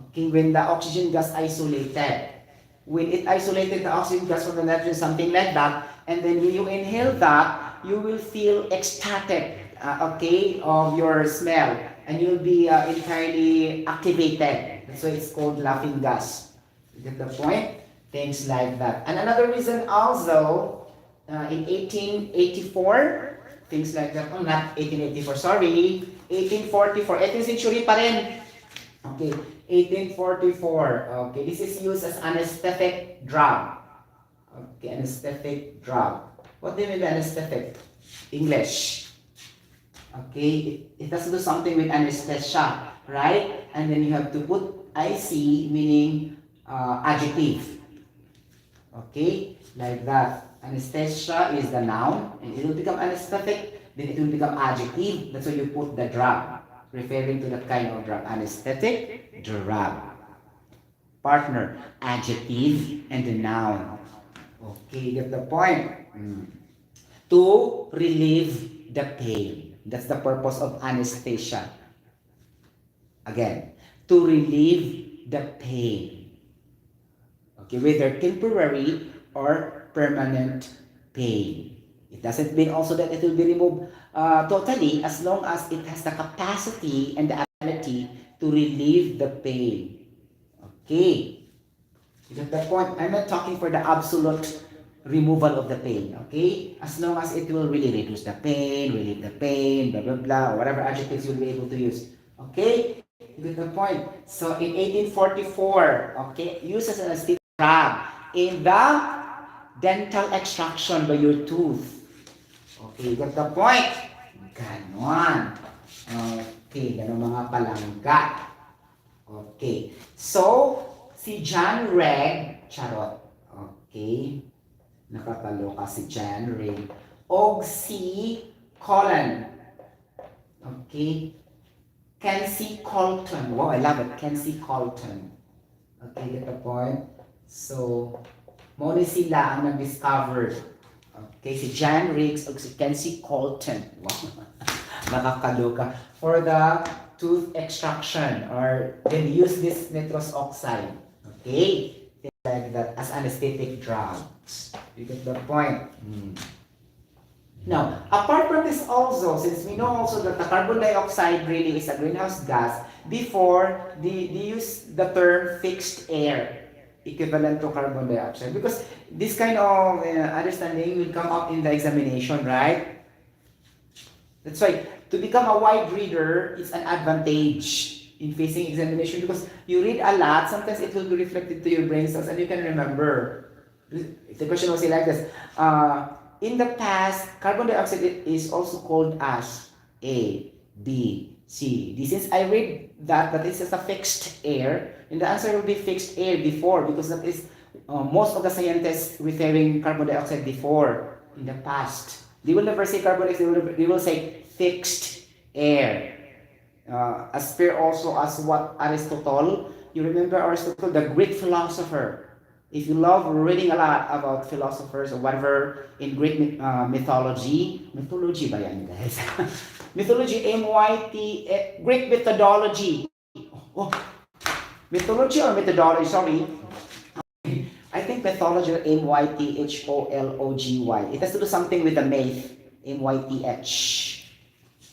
Okay, when the oxygen gas isolated. When it isolated the oxygen gas from the nitrogen, something like that, and then when you inhale that, you will feel ecstatic, okay, of your smell, and you'll be entirely activated. That's why it's called laughing gas. You get the point? Things like that. And another reason also, in 1884, things like that. Oh, not 1884, sorry. 1844. 18th century pa rin. Okay, 1844. Okay, this is used as anesthetic drug. Okay, anesthetic drug. What do you mean by anesthetic? English. Okay, it has to do something with anesthesia, right? And then you have to put IC, meaning adjective. Okay, like that. Anesthesia is the noun, and it will become anesthetic, then it will become adjective. That's why you put the drug, referring to that kind of drug. Anesthetic drug. Partner, adjective, and the noun. Okay, get the point? To relieve the pain. That's the purpose of anesthesia. Again, to relieve the pain. Okay, whether temporary or permanent pain. It doesn't mean also that it will be removed totally, as long as it has the capacity and the ability to relieve the pain. Okay. You get that point? I'm not talking for the absolute removal of the pain, okay? As long as it will really reduce the pain, relieve the pain, blah, blah, blah, or whatever adjectives you'll be able to use. Okay? You get the point? So in 1844, okay, used as an anesthetic drug in the dental extraction by your tooth. Okay, you get the point? Ganon. Okay, ganon mga palangga. Okay. So, si John Reg, charot. Okay. Nakakaloka si John Reg. Og si Colin. Okay. Kenzie Colton. Wow, I love it. Kenzie Colton. Okay, get the point? So, muna sila ang nag-discover. Okay, si John Riggs o si Kenzie Colton. Wow. Nakakaloka. For the tooth extraction, or then use this nitrous oxide. Okay? Like that as anesthetic drugs. You get the point? Now, apart from this also, since we know also that the carbon dioxide really is a greenhouse gas, before they use the term fixed air equivalent to carbon dioxide, because this kind of understanding will come up in the examination, right? That's why to become a wide reader is an advantage in facing examination, because you read a lot, sometimes it will be reflected to your brain cells and you can remember. If the question was like this, in the past, carbon dioxide is also called as A, B, C, D. Since I read that is just a fixed air, and the answer will be fixed air before, because that is most of the scientists referring carbon dioxide before in the past. They will never say carbon dioxide, they will say fixed air. As per also as what Aristotle, you remember Aristotle, the Greek philosopher. If you love reading a lot about philosophers or whatever in Greek mythology ba yan guys? Mythology, M-Y-T, Greek methodology. Oh, mythology or methodology, sorry. I think mythology, M-Y-T-H-O-L-O-G-Y. It has to do something with the myth, M-Y-T-H.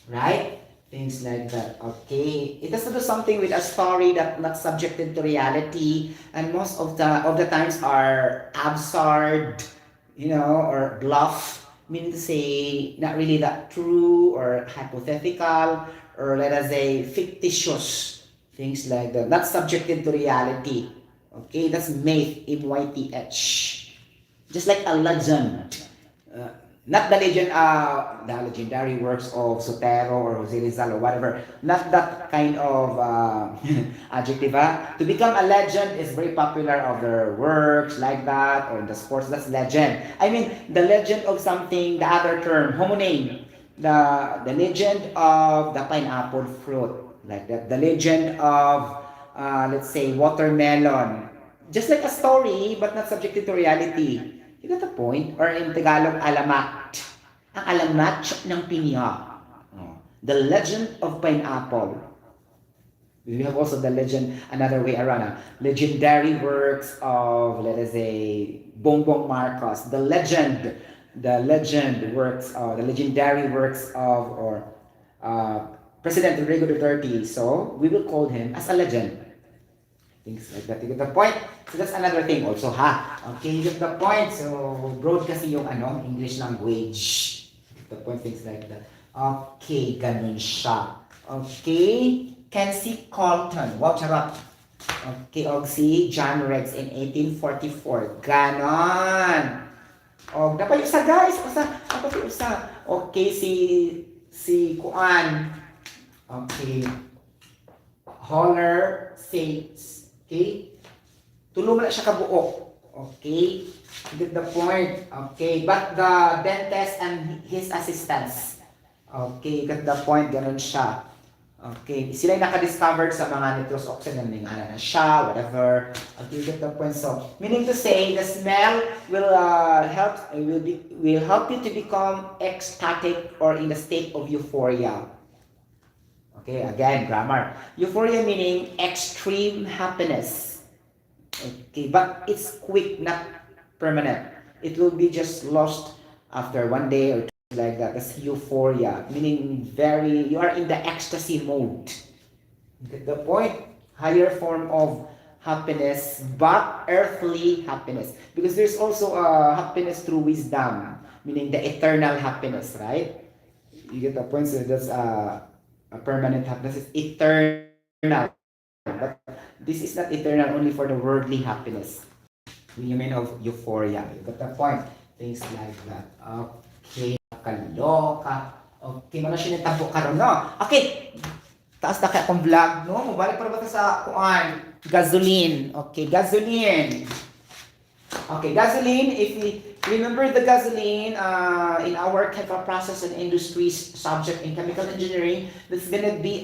Right? Things like that. Okay. It has to do something with a story that not subjected to reality, and most of the times are absurd, or bluff, meaning to say not really that true or hypothetical, or let us say fictitious, things like that. Not subjected to reality. Okay, that's myth, M-Y-T-H. Just like a legend. Not the legend, the legendary works of Sotero or Jose Rizal or whatever. Not that kind of adjective. To become a legend is very popular of their works like that, or in the sports, that's legend. I mean, the legend of something, the other term, homonym. the legend of the pineapple fruit, like that. The legend of, let's say, watermelon. Just like a story, but not subjected to reality. You got the point? Or in Tagalog, alamat. Ang alamat ng pinya. Oh. The legend of pineapple. We have also the legend, another way around, legendary works of, let us say, Bongbong Marcos, the legendary works of, or President Rodrigo Duterte. So we will call him as a legend. Things like that. You get the point? So that's another thing also, ha? Okay, you get the point? So broad kasi yung English language. The point, things like that. Okay, ganun siya. Okay, Kenzie Colton. Wow, charot. Okay, og si John Rex in 1844. Ganon. Og dapat yung isa, guys. Dapat yung isa. Okay, si Kuan. Okay. Holler Saints. Okay? Tulong na siya kabuo. Okay? You get the point. Okay? But the dentist and his assistants. Okay? You get the point. Ganun siya. Okay? Sila yung naka-discovered sa mga nitrous oxide na ningana na siya, whatever. Okay? You get the point. So, meaning to say, the smell will help you to become ecstatic or in a state of euphoria. Okay, again, grammar. Euphoria meaning extreme happiness. Okay, but it's quick, not permanent. It will be just lost after one day or two, like that. That's euphoria, meaning you are in the ecstasy mode. Get the point? Higher form of happiness, but earthly happiness. Because there's also happiness through wisdom, meaning the eternal happiness, right? You get the point? So that's a permanent happiness is eternal. But this is not eternal only for the worldly happiness. You mean of euphoria. You got the point? Things like that. Okay. Kaloka. Okay. Mga sinitampo ka ron, no? Okay. Taas na kaya akong vlog, no? Mabalik pa ba ito sa kuan? Gasoline. Okay. Gasoline. Okay. Gasoline. If we remember the gasoline in our chemical process and industries subject in chemical engineering, that's gonna be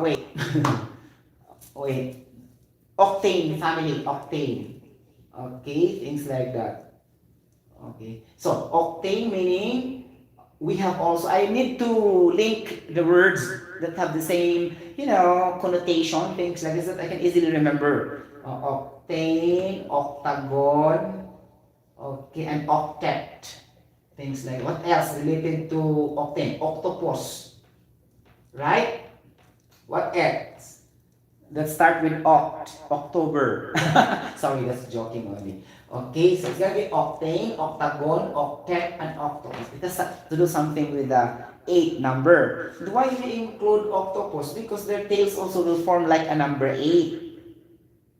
wait. Wait. Octane family, octane. Okay, things like that. Okay. So octane meaning we have also, I need to link the words that have the same, connotation, things like this that I can easily remember. Octane, octagon, okay, and octet. Things like, what else related to octane? Octopus. Right? What else? Let's start with October. Sorry, that's joking only. Okay, so it's gonna be octane, octagon, octet, and octopus. It has to do something with the 8 number. Why do we include octopus? Because their tails also will form like a number 8.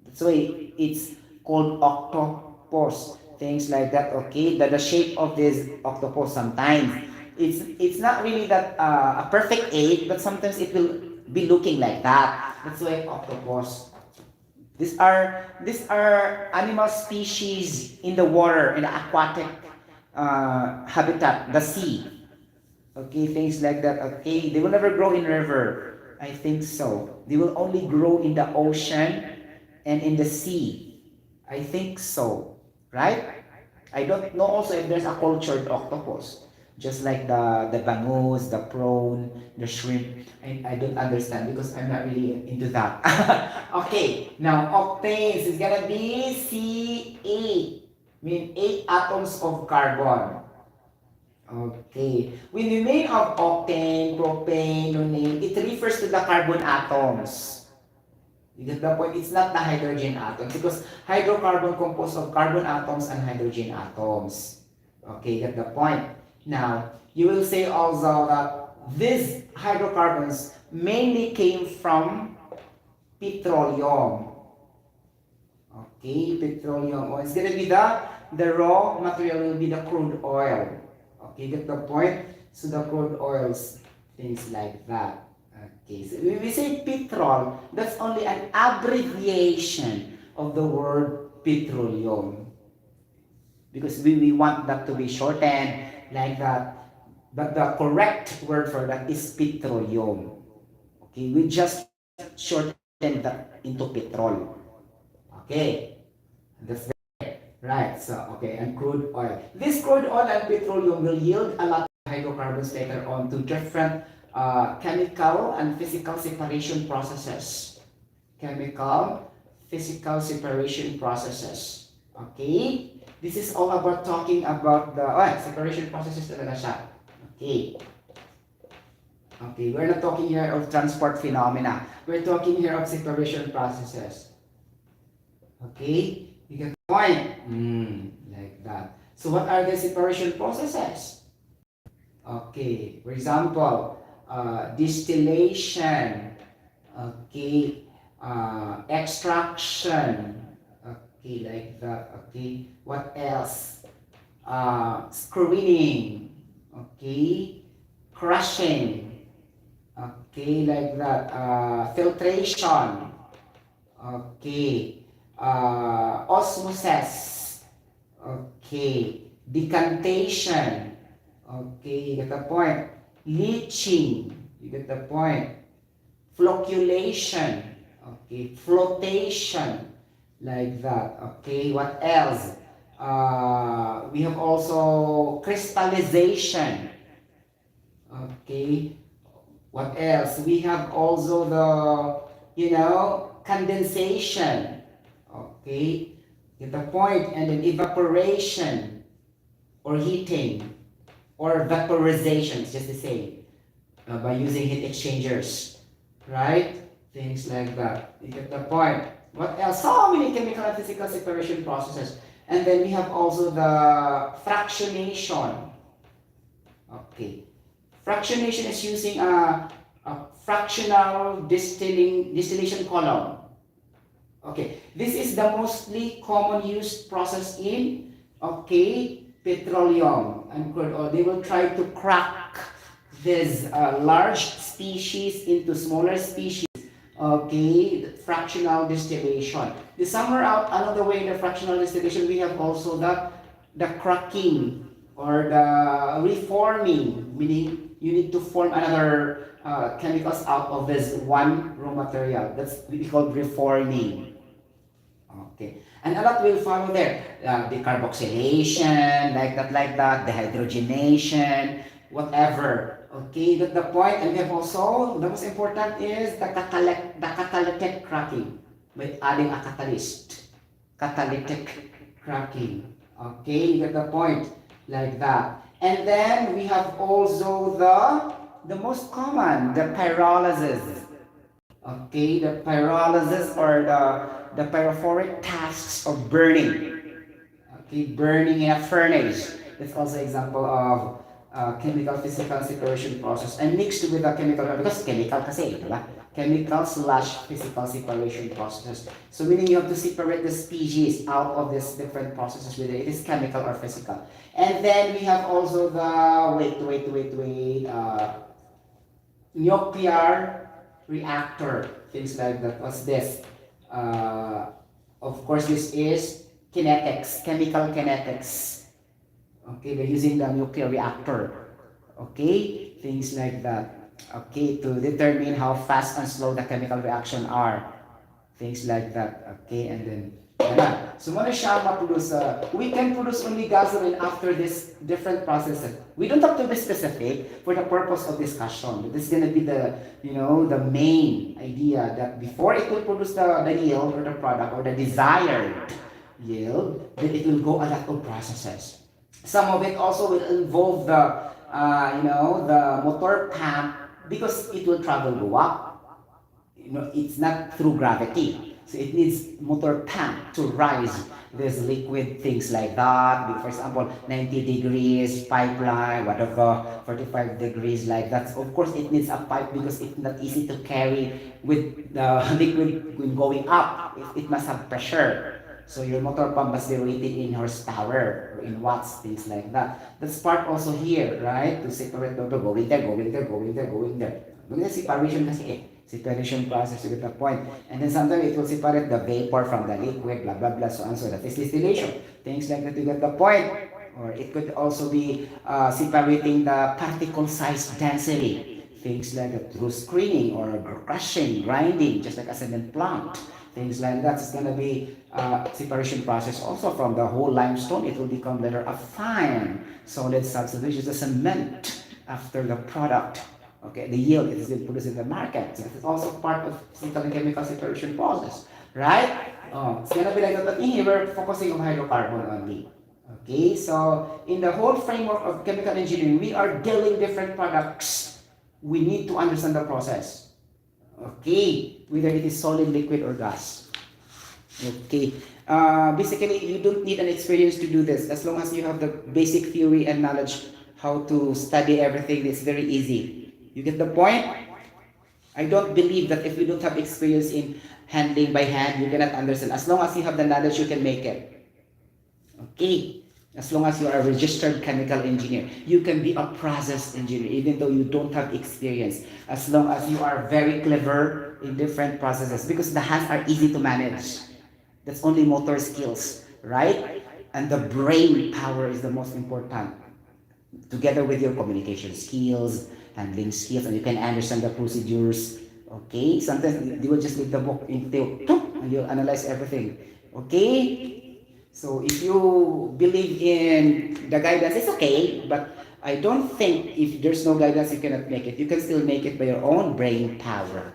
That's why it's called octopus. Things like that. Okay, the shape of this octopus sometimes it's not really that a perfect 8, but sometimes it will be looking like that. That's why octopus. These are animal species in the water, in the aquatic habitat, the sea. Okay, things like that. Okay, they will never grow in river. I think so. They will only grow in the ocean and in the sea. I think so. Right? I don't know also if there's a cultured octopus. Just like the bangus, the prawn, the shrimp. I don't understand because I'm not really into that. Okay, now octanes is gonna be C8. Mean 8 atoms of carbon. Okay. When we make of octane, propane, nonane, it refers to the carbon atoms. You get the point? It's not the hydrogen atoms because hydrocarbon composed of carbon atoms and hydrogen atoms. Okay, get the point? Now, you will say also that these hydrocarbons mainly came from petroleum. Okay, petroleum. Oh, it's gonna be the raw material will be the crude oil. Okay, get the point? So the crude oils, things like that. Okay, so when we say petrol, that's only an abbreviation of the word petroleum. Because we want that to be shortened like that. but the correct word for that is petroleum. Okay, we just shorten that into petrol. Okay, that's right. So, okay, and crude oil. This crude oil and petroleum will yield a lot of hydrocarbons later on to different chemical and physical separation processes. Chemical, physical separation processes. Okay? This is all about talking about the separation processes talaga siya. Okay. Okay, we're not talking here of transport phenomena. We're talking here of separation processes. Okay? You get the point? Like that. So what are the separation processes? Okay, for example, distillation, okay, extraction, okay, like that, okay. What else? Screening, okay, crushing, okay, like that, filtration, okay, osmosis, okay, decantation, okay, you get the point. Leaching, you get the point. Flocculation, okay, flotation, like that, okay. What else? We have also crystallization, okay. What else? We have also the condensation, okay. Get the point. And then evaporation or heating or vaporization, it's just the same, by using heat exchangers, right? Things like that. You get the point. What else? So many chemical and physical separation processes. And then we have also the fractionation. Okay. Fractionation is using a fractional distillation column. Okay. This is the mostly common used process in, okay, petroleum and crude oil. They will try to crack this large species into smaller species. Okay, fractional distillation. The somewhere out another way in the fractional distillation, we have also the cracking or the reforming, meaning you need to form another chemicals out of this one raw material. That's what we call reforming. Okay, and a lot will follow there. The carboxylation, like that, the hydrogenation, whatever. Okay, that's the point. And we have also, the most important is the catalytic cracking by adding a catalyst. Catalytic cracking. Okay, you get the point. Like that. And then we have also the most common, the pyrolysis. Okay, the pyrolysis or the pyrophoric tasks of burning. Okay, burning in a furnace. That's also example of chemical physical separation process and mixed with the chemical because chemical kasi, di ba? Chemical slash physical separation processes. So meaning you have to separate the species out of these different processes, whether it is chemical or physical. And then we have also the nuclear reactor, things like that. What's this? Of course, this is kinetics, chemical kinetics. Okay, they're using the nuclear reactor. Okay, things like that. Okay, to determine how fast and slow the chemical reaction are. Things like that. Okay, and then so muna siya ma-produce. We can produce only gasoline after this different processes. We don't have to be specific for the purpose of discussion. But this is gonna be the main idea that before it will produce the yield or the product or the desired yield, then it will go a lot of processes. Some of it also will involve the motor pump because it will travel go up. It's not through gravity. So it needs motor pump to rise this liquid, things like that. For example, 90 degrees pipeline, whatever, 45 degrees like that. Of course, it needs a pipe because it's not easy to carry with the liquid when going up. It must have pressure. So your motor pump must be rated in horsepower or in watts, things like that. That's part also here, right? To separate the going there, going there, going there, going there. Going separation kasi eh. Separation process, you get the point. And then sometimes it will separate the vapor from the liquid, blah, blah, blah, so on, so that is distillation. Things like that, you get the point. or it could also be separating the particle size density, things like that through screening or crushing, grinding, just like a cement plant, things like that. It's going to be separation process also from the whole limestone. It will become later a fine solid substance, which is a cement after the product. Okay, the yield is produced in the market. So this is also part of physical and chemical separation process, right? It's gonna be like that, but in here we're focusing on hydrocarbon only. Okay, so in the whole framework of chemical engineering, we are dealing different products. We need to understand the process. Okay, whether it is solid, liquid, or gas. Okay, basically you don't need an experience to do this. As long as you have the basic theory and knowledge how to study everything, it's very easy. You get the point? I don't believe that if you don't have experience in handling by hand, you cannot understand. As long as you have the knowledge, you can make it. Okay? As long as you are a registered chemical engineer, you can be a process engineer even though you don't have experience. As long as you are very clever in different processes, because the hands are easy to manage. That's only motor skills, right? And the brain power is the most important. Together with your communication skills, handling skills, and you can understand the procedures. Okay, sometimes you will just leave the book into and you'll analyze everything. Okay, so if you believe in the guidance, it's okay, but I don't think if there's no guidance, you cannot make it. You can still make it by your own brain power,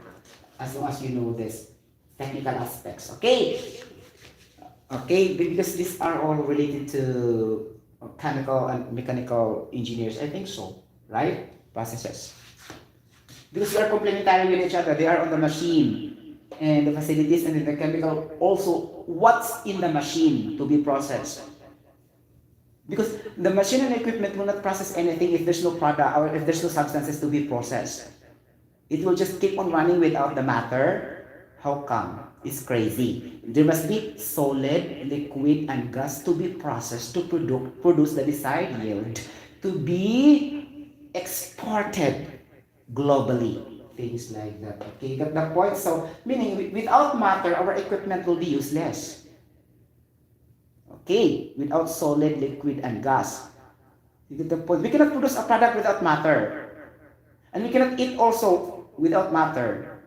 as long as you know this technical aspects. Okay, okay, because these are all related to chemical and mechanical engineers. I think so, right? Processes. Because they are complementary with each other. They are on the machine and the facilities and the chemical. Also, what's in the machine to be processed? Because the machine and equipment will not process anything if there's no product or if there's no substances to be processed. It will just keep on running without the matter. How come? It's crazy. There must be solid, liquid, and gas to be processed to produce the desired yield to be exported globally. Things like that. Okay, got the point? So, meaning without matter, our equipment will be useless. Okay, without solid, liquid, and gas. You get the point? We cannot produce a product without matter. And we cannot eat also without matter.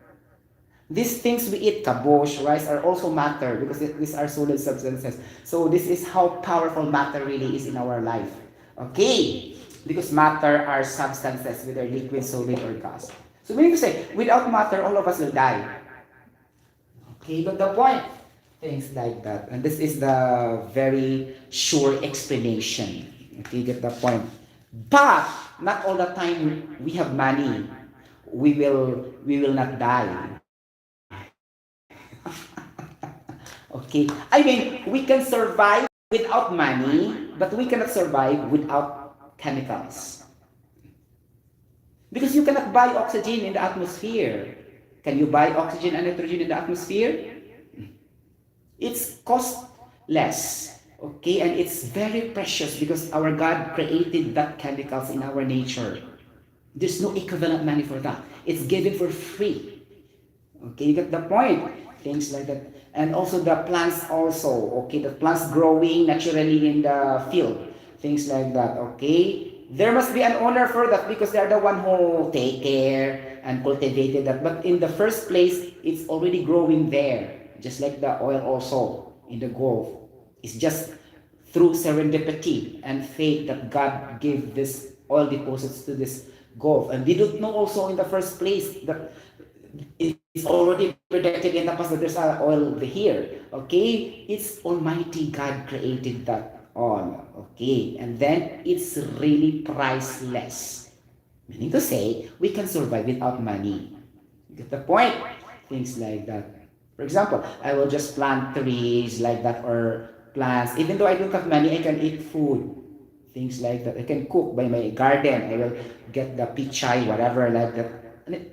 These things we eat, kabosh, rice, are also matter because these are solid substances. So this is how powerful matter really is in our life. Okay? Because matter are substances, whether liquid, solid, or gas. So meaning to say, without matter, all of us will die. Okay, got the point? Things like that. And this is the very sure explanation. Okay, get the point? But not all the time we have money. We will not die. Okay, I mean, we can survive without money, but we cannot survive without chemicals. Because you cannot buy oxygen in the atmosphere. Can you buy oxygen and nitrogen in the atmosphere? It's costless. Okay, and it's very precious because our God created that chemicals in our nature. There's no equivalent money for that. It's given for free. Okay, you get the point? Things like that. And also the plants also. Okay, the plants growing naturally in the field. Things like that. Okay, there must be an owner for that because they're the one who take care and cultivated that. But in the first place, it's already growing there. Just like the oil also in the Gulf. It's just through serendipity and faith that God gave this oil deposits to this Gulf. And we don't know also in the first place that it's already predicted in the past that there's oil here. Okay? It's Almighty God created that oil. Okay? And then it's really priceless. Meaning to say, we can survive without money. You get the point? Things like that. For example, I will just plant trees like that or plants. Even though I don't have money, I can eat food. Things like that. I can cook by my garden. I will get the pichay, whatever like that.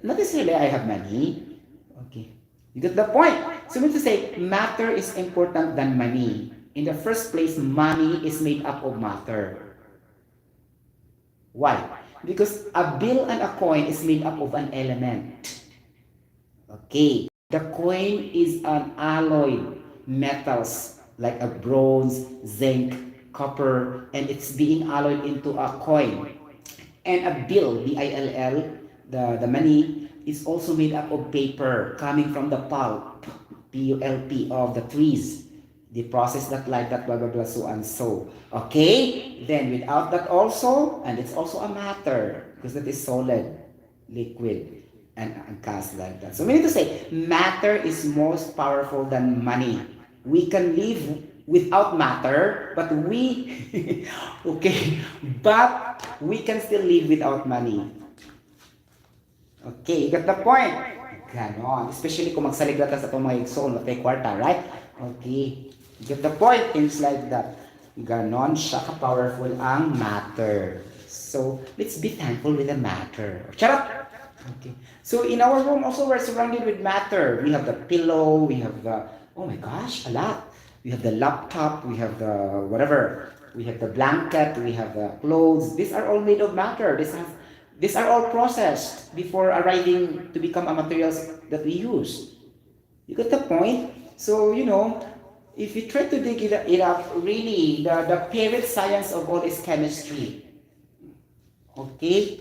Not necessarily I have money. Okay. You get the point? So I mean to say, matter is important than money. In the first place, money is made up of matter. Why? Because a bill and a coin is made up of an element. Okay. The coin is an alloy metals like a bronze, zinc, copper, and it's being alloyed into a coin. And a bill, B-I-L-L, the money, is also made up of paper coming from the pulp, P-U-L-P, of the trees. They process that like that, blah, blah, blah, so and so. Okay? Then without that also, and it's also a matter, because that is solid, liquid, and gas like that. So we need to say, matter is most powerful than money. We can live without matter, but we, okay, but we can still live without money. Okay, you got the point? Ganon. Especially kung magsaligata sa itong mga igsoon, matay kwarta, right? Okay. You get the point? Things like that. Ganon siya ka-powerful ang matter. So, let's be thankful with the matter. Charot! Okay. So, in our room also, we're surrounded with matter. We have the pillow, we have the, oh my gosh, a lot. We have the laptop, we have the whatever. We have the blanket, we have the clothes. These are all made of matter. These are all processed before arriving to become a materials that we use. You get the point? So, if you try to dig it up, really, the parent science of all is chemistry. Okay?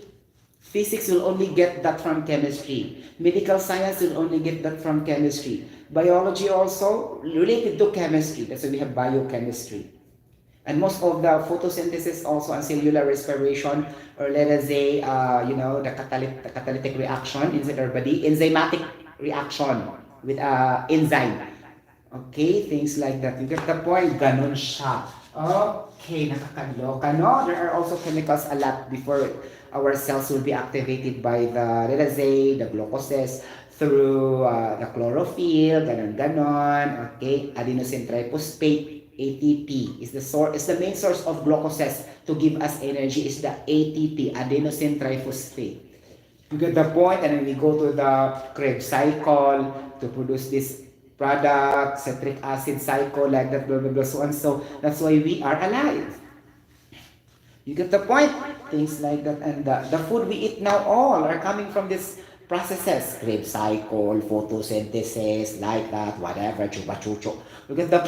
Physics will only get that from chemistry. Medical science will only get that from chemistry. Biology also related to chemistry. That's why we have biochemistry. And most of the photosynthesis also and cellular respiration, or let us say, the catalytic reaction inside our body, enzymatic reaction with enzyme. Okay, things like that. You get the point? Ganon siya. Okay, nakakaloka, no? There are also chemicals a lot before our cells will be activated by the, let us say, the glucoses through the chlorophyll, ganon. Okay, adenosine triphosphate. ATP is the main source of glucoses to give us energy is the ATP, adenosine triphosphate. You get the point? And then we go to the Krebs cycle to produce this product, citric acid cycle, like that, blah, blah, blah, so and so. That's why we are alive. You get the point? Things like that. And the food we eat now all are coming from this processes. Krebs cycle, photosynthesis, like that, whatever, chupa-chucho. You get the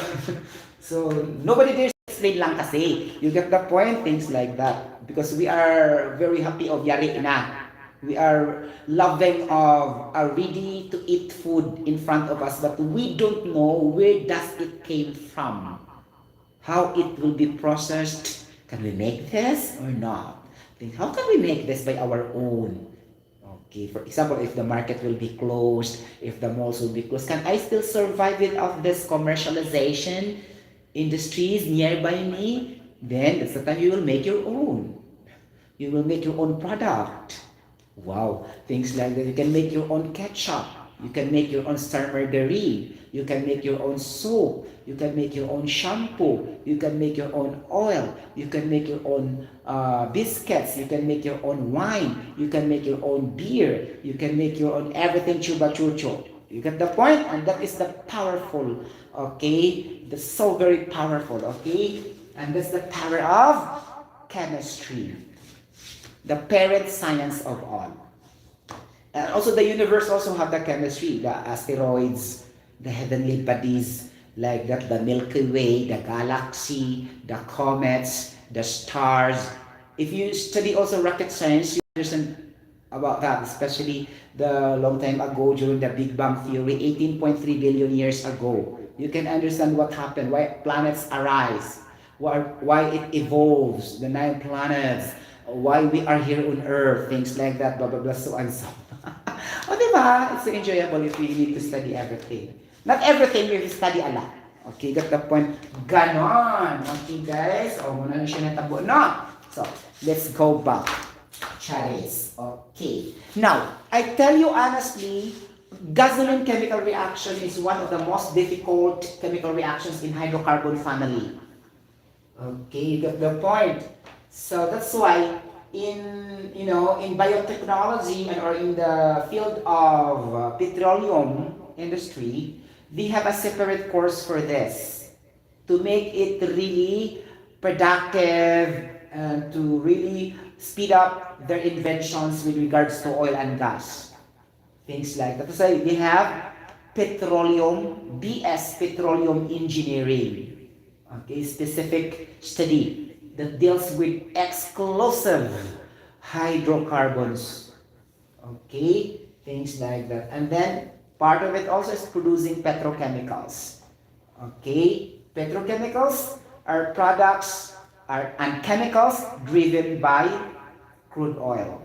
So, nobody dares explain lang kasi. You get the point? Things like that. Because we are very happy of yari na. We are loving of ready to eat food in front of us, but we don't know where does it came from. How it will be processed. Can we make this or not? How can we make this by our own? Okay, for example, if the market will be closed, if the malls will be closed, can I still survive without this commercialization industries nearby me? Then that's the time you will make your own. You will make your own product. Wow, things like that. You can make your own ketchup. You can make your own star margarine. You can make your own soap. You can make your own shampoo. You can make your own oil. You can make your own biscuits. You can make your own wine. You can make your own beer. You can make your own everything chuba chucho. You get the point? And that is the powerful, okay? That's so very powerful, okay? And that's the power of chemistry. The parent science of all. And also the universe also have the chemistry, the asteroids, the heavenly bodies, like that, the Milky Way, the galaxy, the comets, the stars. If you study also rocket science, you understand about that, especially the long time ago during the Big Bang Theory, 18.3 billion years ago. You can understand what happened, why planets arise, why it evolves, the 9 planets, why we are here on Earth, things like that, blah, blah, blah, so and so. O, diba? It's so enjoyable if we need to study everything. Not everything, we study a lot. Okay, got the point? Ganon. Okay, guys? O, muna na siya natabo, no? So, let's go back. Charis. Okay. Now, I tell you honestly, gasoline chemical reaction is one of the most difficult chemical reactions in hydrocarbon family. Okay, you got the point. So that's why in biotechnology or in the field of petroleum industry, they have a separate course for this to make it really productive and to really speed up their inventions with regards to oil and gas. Things like that. So they have petroleum, BS, petroleum engineering. Okay, specific study that deals with exclusive hydrocarbons. Okay, things like that. And then part of it also is producing petrochemicals. Okay, petrochemicals are products and chemicals driven by crude oil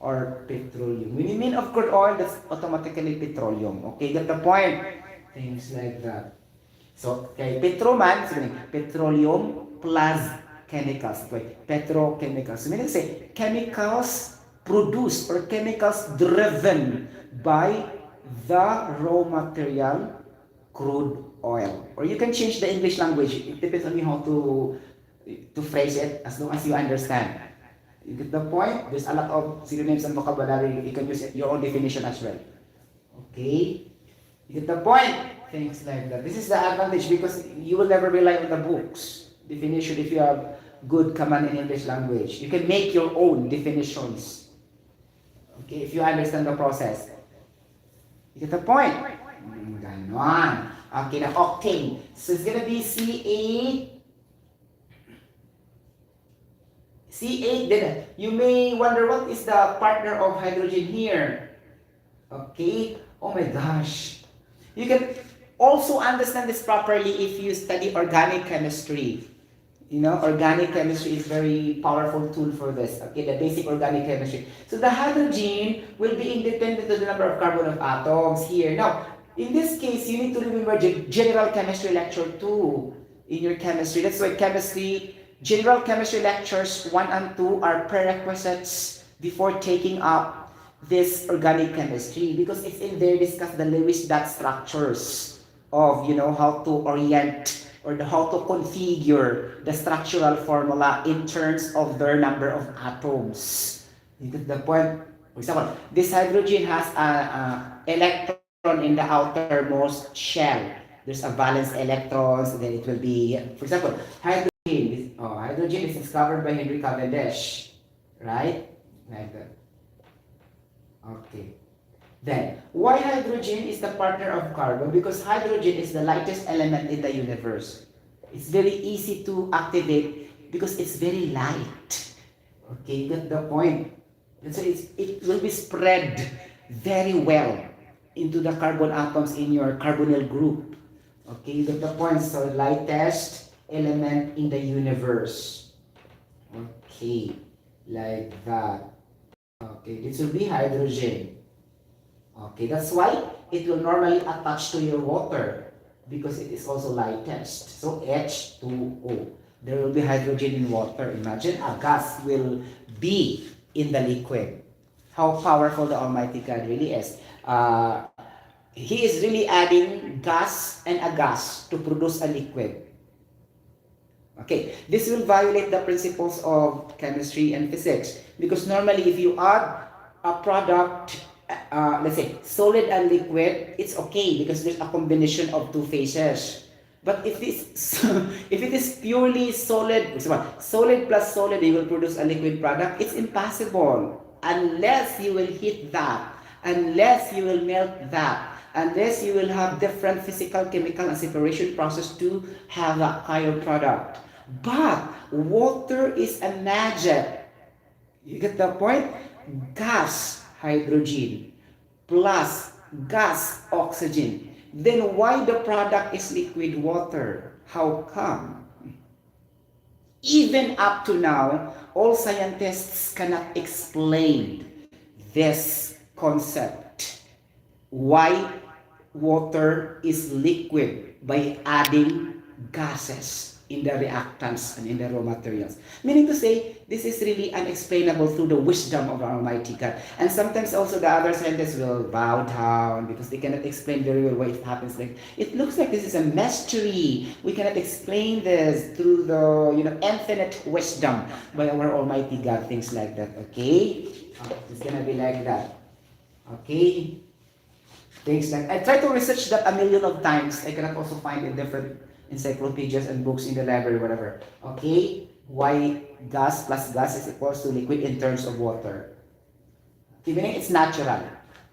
or petroleum. When you mean of crude oil, that's automatically petroleum. Okay, get the point? Things like that. So, kay petroman, sabi niya, petroleum plus chemicals. Okay, petrochemicals. So, meaning say, chemicals produced or chemicals driven by the raw material crude oil. Or you can change the English language. It depends on you how to phrase it as long as you understand. You get the point? There's a lot of synonyms and vocabulary. You can use your own definition as well. Okay? You get the point? Things like that. This is the advantage because you will never rely on the books definition if you have good command in English language. You can make your own definitions. Okay? If you understand the process. You get the point? Ganon. Okay, the octane. So it's gonna be C8. C8, then you may wonder what is the partner of hydrogen here. Okay, oh my gosh. You can also understand this properly if you study organic chemistry. You know, organic chemistry is very powerful tool for this. Okay, the basic organic chemistry. So the hydrogen will be independent of the number of carbon of atoms here. Now, in this case, you need to remember general chemistry lecture 2 in your chemistry. That's why general chemistry lectures 1 and 2 are prerequisites before taking up this organic chemistry because it's in there discuss the Lewis dot structures of, you know, how to orient or how to configure the structural formula in terms of their number of atoms. You get the point? For example, this hydrogen has an electron in the outermost shell. There's a valence electrons, then it will be, for example, hydrogen is discovered by Henry Cavendish, right? Like that. Okay. Then, why hydrogen is the partner of carbon? Because hydrogen is the lightest element in the universe. It's very easy to activate because it's very light. Okay, you get the point? And so it will be spread very well into the carbon atoms in your carbonyl group. Okay, you get the point? So, lightest element in the universe. Okay, like that. Okay, this will be hydrogen. Okay, that's why it will normally attach to your water because it is also lightest. So H2O. There will be hydrogen in water. Imagine a gas will be in the liquid. How powerful the Almighty God really is. He is really adding gas and a gas to produce a liquid. Okay, this will violate the principles of chemistry and physics because normally if you add a product, let's say solid and liquid, it's okay because there's a combination of two phases. But if it is purely solid, solid plus solid, you will produce a liquid product. It's impossible unless you will heat that, unless you will melt that, unless you will have different physical, chemical, and separation process to have a higher product. But water is a magic. You get the point? Gas, hydrogen, plus gas, oxygen. Then why the product is liquid water? How come? Even up to now, all scientists cannot explain this concept. Why water is liquid by adding gases in the reactants and in the raw materials. Meaning to say, this is really unexplainable through the wisdom of our Almighty God. And sometimes also the other scientists will bow down because they cannot explain very well why it happens. Like, it looks like this is a mystery. We cannot explain this through the infinite wisdom by our Almighty God. Things like that. Okay? It's gonna be like that. Okay? Things like I try to research that a million of times. I cannot also find in different encyclopedias and books in the library, whatever. Okay? Why gas plus gas is equals to liquid in terms of water. Okay, meaning it's natural.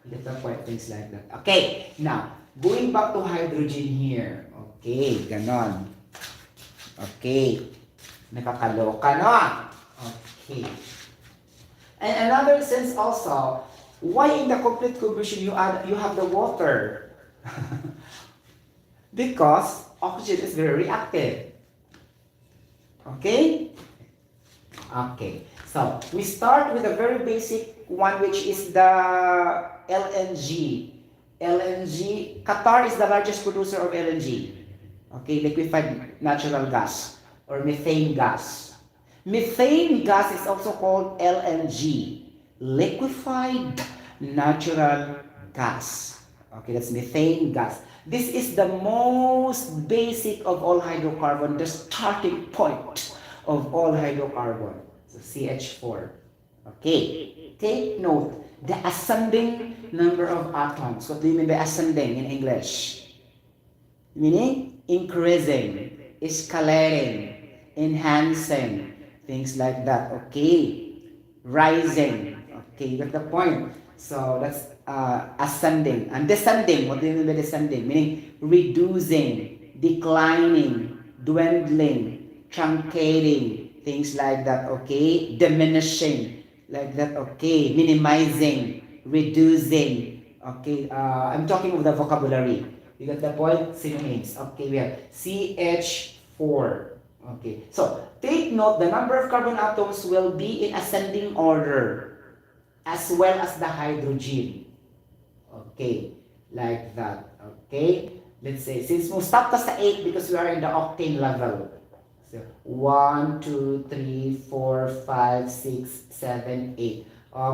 You get the point, things like that. Okay, now, going back to hydrogen here. Okay, ganon. Okay. Nakakaloka, no? Okay. And another sense also, why in the complete combustion you have the water? Because oxygen is very reactive. Okay? Okay. So, we start with a very basic one, which is the LNG. LNG, Qatar is the largest producer of LNG. Okay, liquefied natural gas or methane gas. Methane gas is also called LNG, liquefied natural gas. Okay, that's methane gas. This is the most basic of all hydrocarbon, the starting point of all hydrocarbon. So CH4. Okay, take note, the ascending number of atoms. What do you mean by ascending in English? Meaning increasing, escalating, enhancing, things like that. Okay, rising. Okay, you got the point. So that's ascending and descending. What do you mean by descending? Meaning reducing, declining, dwindling, truncating, things like that. Okay, diminishing, like that. Okay, minimizing, reducing. Okay, I'm talking of the vocabulary. You got the point? Synonyms. Okay, we have CH4. Okay, so take note, the number of carbon atoms will be in ascending order as well as the hydrogen. Okay, like that. Okay, let's say, since mo stop ka sa 8 because we are in the octane level. So, 1, 2, 3, 4, 5, 6, 7, 8.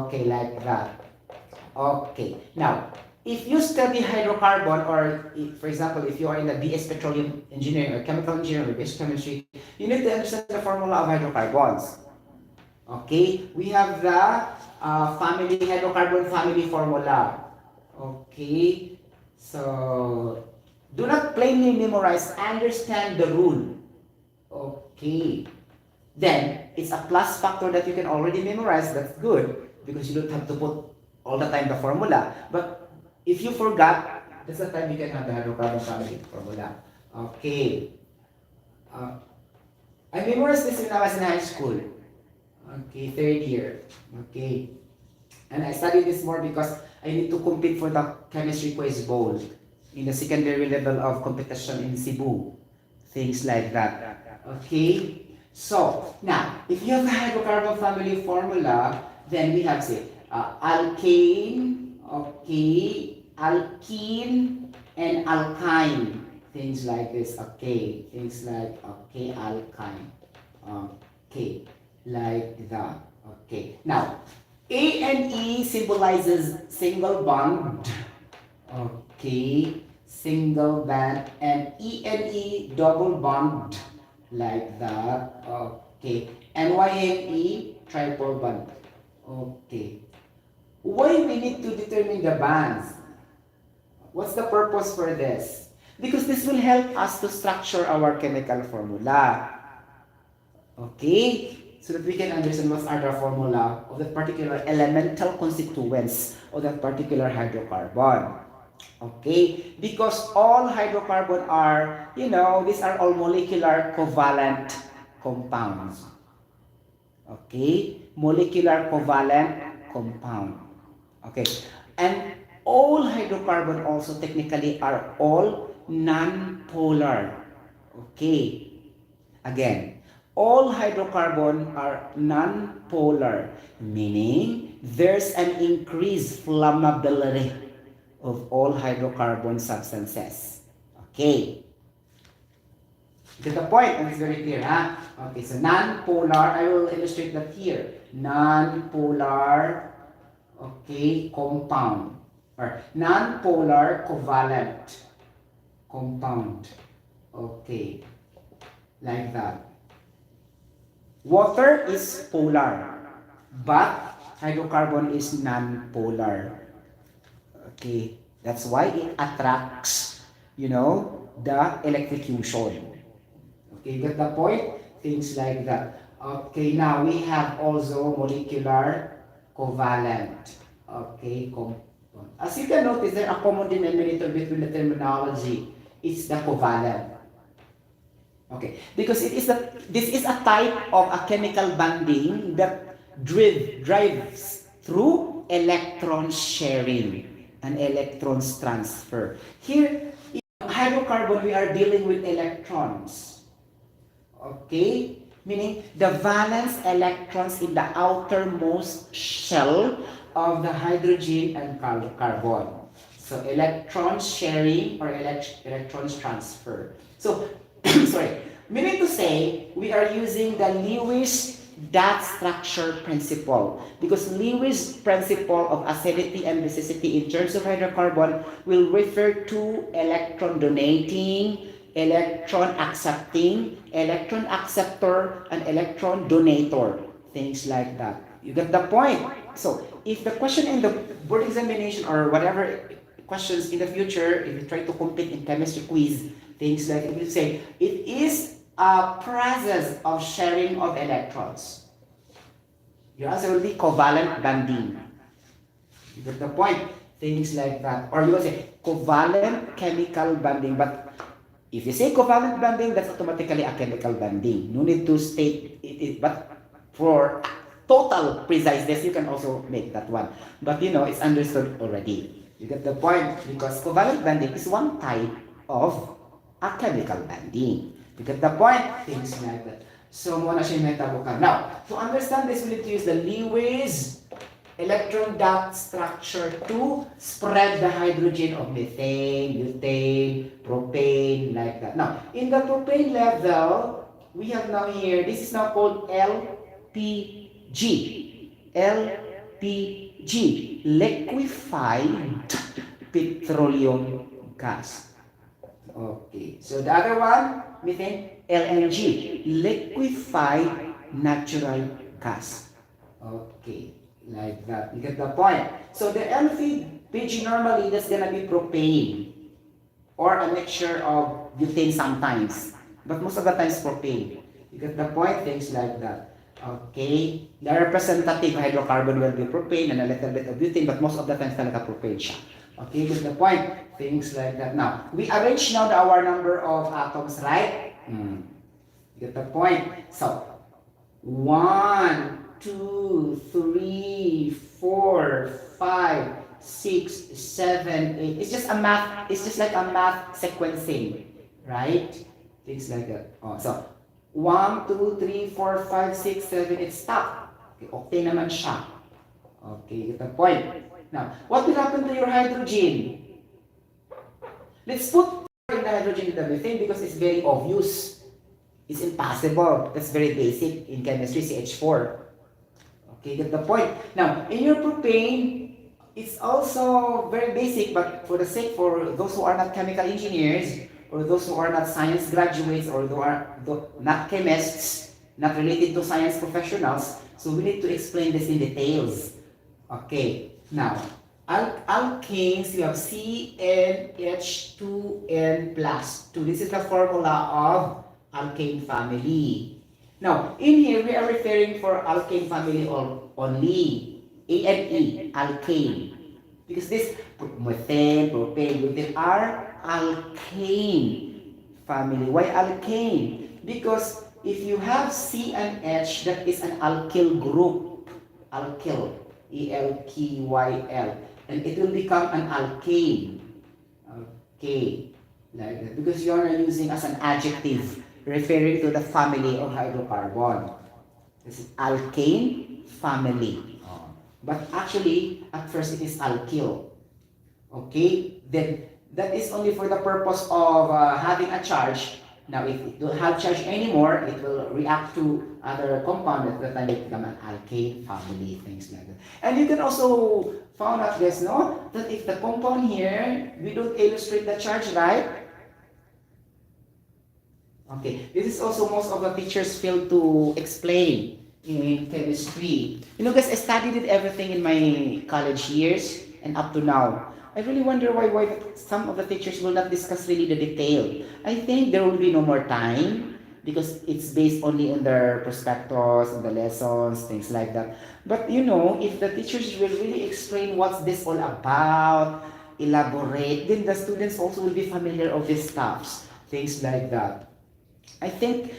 Okay, like that. Okay, now, if you study hydrocarbon, or if, for example, if you are in the BS Petroleum Engineering or Chemical Engineering or BS Chemistry, you need to understand the formula of hydrocarbons. Okay, we have the hydrocarbon family formula. Okay, so do not plainly memorize, understand the rule. Okay, then it's a plus factor that you can already memorize. That's good because you don't have to put all the time the formula. But if you forgot, that's the time you can have the hydrocarbon family formula. Okay. Uh, I memorized this when I was in high school. Okay, third year. Okay. And I studied this more because I need to compete for the chemistry quiz bowl in the secondary level of competition in Cebu. Things like that. Okay. So, now, if you have the hydrocarbon family formula, then we have, say, alkane, okay, alkene, and alkyne. Things like this, okay. Things like, okay, alkyne. Okay, like that. Okay. Now, A and E symbolizes single bond. Okay, single bond, and E and E double bond, like that. Okay, and Y and E triple bond. Okay. Why we need to determine the bonds? What's the purpose for this? Because this will help us to structure our chemical formula. Okay? So that we can understand what are the formula of that particular elemental constituents of that particular hydrocarbon. Okay? Because all hydrocarbon are, these are all molecular covalent compounds. Okay? Molecular covalent compound. Okay? And all hydrocarbon also technically are all non-polar. Okay? Again, all hydrocarbon are non-polar, meaning there's an increased flammability of all hydrocarbon substances. Okay. Get the point? And it's very clear, huh? Okay, so non-polar, I will illustrate that here. Non-polar, okay, compound. Or non-polar covalent compound. Okay. Like that. Water is polar, but hydrocarbon is non-polar. Okay, that's why it attracts, the electrocution. Okay, get the point? Things like that. Okay, now we have also molecular covalent. Okay, as you can notice, there are common denominator between the terminology. It's the covalent. Okay, because this is a type of a chemical bonding that drives through electron sharing and electrons transfer. Here, in hydrocarbon, we are dealing with electrons. Okay? Meaning the valence electrons in the outermost shell of the hydrogen and carbon. So electron sharing or electrons transfer. So, sorry, meaning to say, we are using the Lewis dot structure principle, because Lewis principle of acidity and basicity in terms of hydrocarbon will refer to electron donating, electron accepting, electron acceptor, and electron donator. Things like that. You get the point? So, if the question in the board examination or whatever questions in the future, if you try to compete in chemistry quiz, things like it will say, it is a process of sharing of electrons. Your answer will be covalent bonding. You get the point? Things like that. Or you will say covalent chemical bonding. But if you say covalent bonding, that's automatically a chemical bonding. No need to state it. But for total preciseness, you can also make that one. But you know, it's understood already. You get the point? Because covalent bonding is one type of a chemical bonding. You get the point? Things like that. So, muna siya metabokan. Now, to understand this, we need to use the Lewis electron dot structure to spread the hydrogen of methane, butane, propane, like that. Now, in the propane level, we have now here, this is now called LPG. LPG, liquefied petroleum gas. Okay, so the other one, methane, LNG, liquefied natural gas. Okay, like that. You get the point. So the LPG normally, that's gonna be propane or a mixture of butane sometimes, but most of the times propane. You get the point? Things like that. Okay, the representative hydrocarbon will be propane and a little bit of butane, but most of the times talaga propane siya. Okay, get the point? Things like that. Now, we arrange now our number of atoms, right? Get the point? So, 1, 2, 3, 4, 5, 6, 7, 8. It's just a math, it's just like a math sequencing, right? Things like that. Oh, so, 1, 2, 3, 4, 5, 6, 7, 8, stop. Okay, okay naman siya. Okay, get the point? Now, what will happen to your hydrogen? Let's put the hydrogen in the methane because it's very obvious. It's impossible. That's very basic in chemistry, CH4. Okay, get the point? Now, in your propane, it's also very basic, but for the sake for those who are not chemical engineers, or those who are not science graduates, or who are not chemists, not related to science professionals, so we need to explain this in details. Okay, now, alkanes, we have CnH2n plus 2. This is the formula of alkane family. Now, in here, we are referring for alkane family only. ANE, alkane. Because this methane, propane, butane are alkane family. Why alkane? Because if you have C and H, that is an alkyl group. Alkyl. ALKYL, and it will become an alkane. Okay, like that, because you are using as an adjective referring to the family of hydrocarbon. This is alkane family. But actually, at first it is alkyl. Okay, then that is only for the purpose of having a charge. Now, if it don't have charge anymore, it will react to other compound at the time it become an alkane family, things like that. And you can also found out, guys, no, that if the compound here, we don't illustrate the charge, right? Okay, this is also most of the teachers fail to explain in chemistry. You know, guys, I studied everything in my college years and up to now. I really wonder why some of the teachers will not discuss really the detail. I think there will be no more time because it's based only on their prospectus and the lessons, things like that. But you know, if the teachers will really explain what's this all about, elaborate, then the students also will be familiar of these stuffs, things like that. I think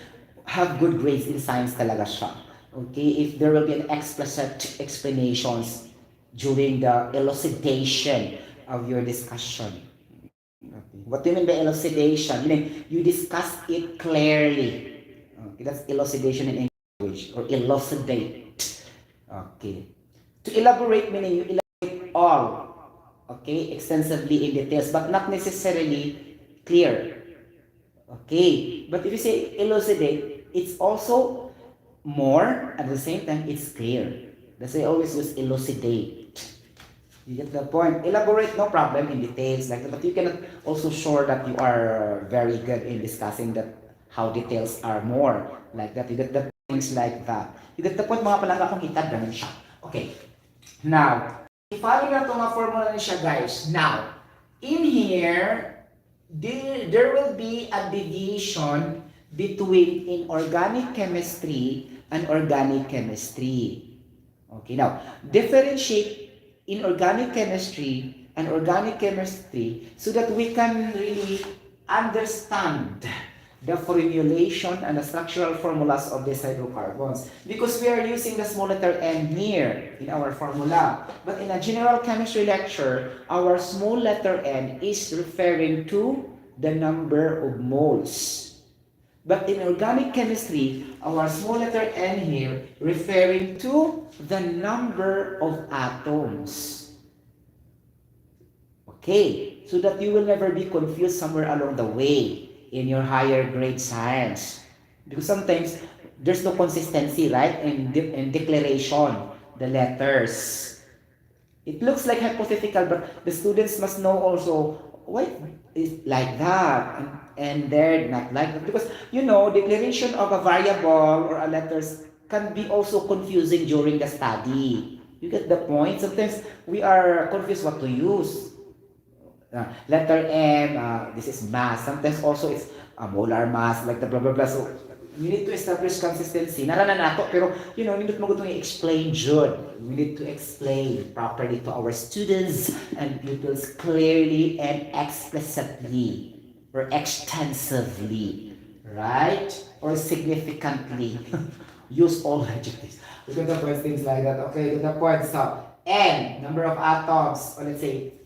have good grades in science talaga siya. Okay, if there will be an explicit explanations during the elucidation of your discussion. Okay. What do you mean by elucidation? Meaning you discuss it clearly. Okay, that's elucidation in English or elucidate. Okay. To elaborate meaning you elaborate all. Okay, extensively in details, but not necessarily clear. Okay, but if you say elucidate, it's also more at the same time it's clear. That's why I always use elucidate. You get the point. Elaborate, no problem in details like that, but you cannot also sure that you are very good in discussing that how details are more like that. You get the things like that. You get the point mga palangga kung kita ganun siya. Okay. Now, i-follow na itong mga formula niya siya guys. Now, in here, there will be a deviation between inorganic chemistry and organic chemistry. Okay, now, differentiate inorganic chemistry and organic chemistry so that we can really understand the formulation and the structural formulas of these hydrocarbons. Because we are using the small letter n here in our formula. But in a general chemistry lecture, our small letter n is referring to the number of moles. But in organic chemistry, our small letter n here referring to the number of atoms. Okay, so that you will never be confused somewhere along the way in your higher grade science. Because sometimes there's no consistency, right? In declaration, the letters. It looks like hypothetical, but the students must know also why is like that and they're not like that. Because you know, declaration of a variable or a letters can be also confusing during the study. You get the point? Sometimes we are confused what to use. Letter M, this is mass. Sometimes also it's a molar mass, like the blah blah blah. So we need to establish consistency. Naranan nato, pero you know, nindot mo gutong i-explain jud. We need to explain properly to our students and pupils clearly and explicitly or extensively, right? Or significantly. Use all adjectives. We got the points, things like that. Okay, got the points. So N, number of atoms, or let's say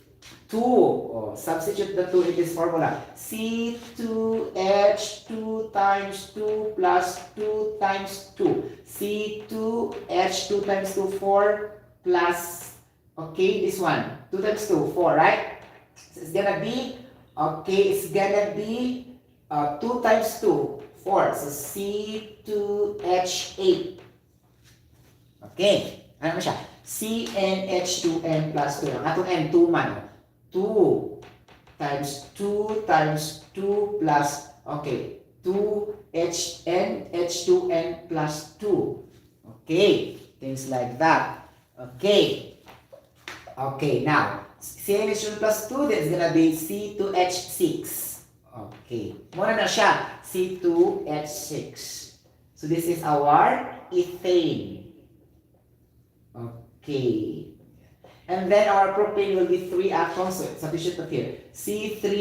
2. Oh, substitute the 2 in this formula. C2H2 times 2 plus 2 times 2. C2H2 times 2, 4 plus, okay, this one. 2 times 2, 4, right? So it's gonna be, okay, it's gonna be 2 times 2, 4. So C2H8. Okay. Ano siya? CnH2n plus 2. Ang atong n, 2 man. 2 times 2 times 2 plus, okay, 2hn, h2n plus 2. Okay, things like that. Okay. Okay, now, CnH2 plus 2, that's gonna be C2H6. Okay. Muna na siya, C2H6. So this is our ethane. Okay. And then our propane will be 3 atoms. So substitute it here. C3,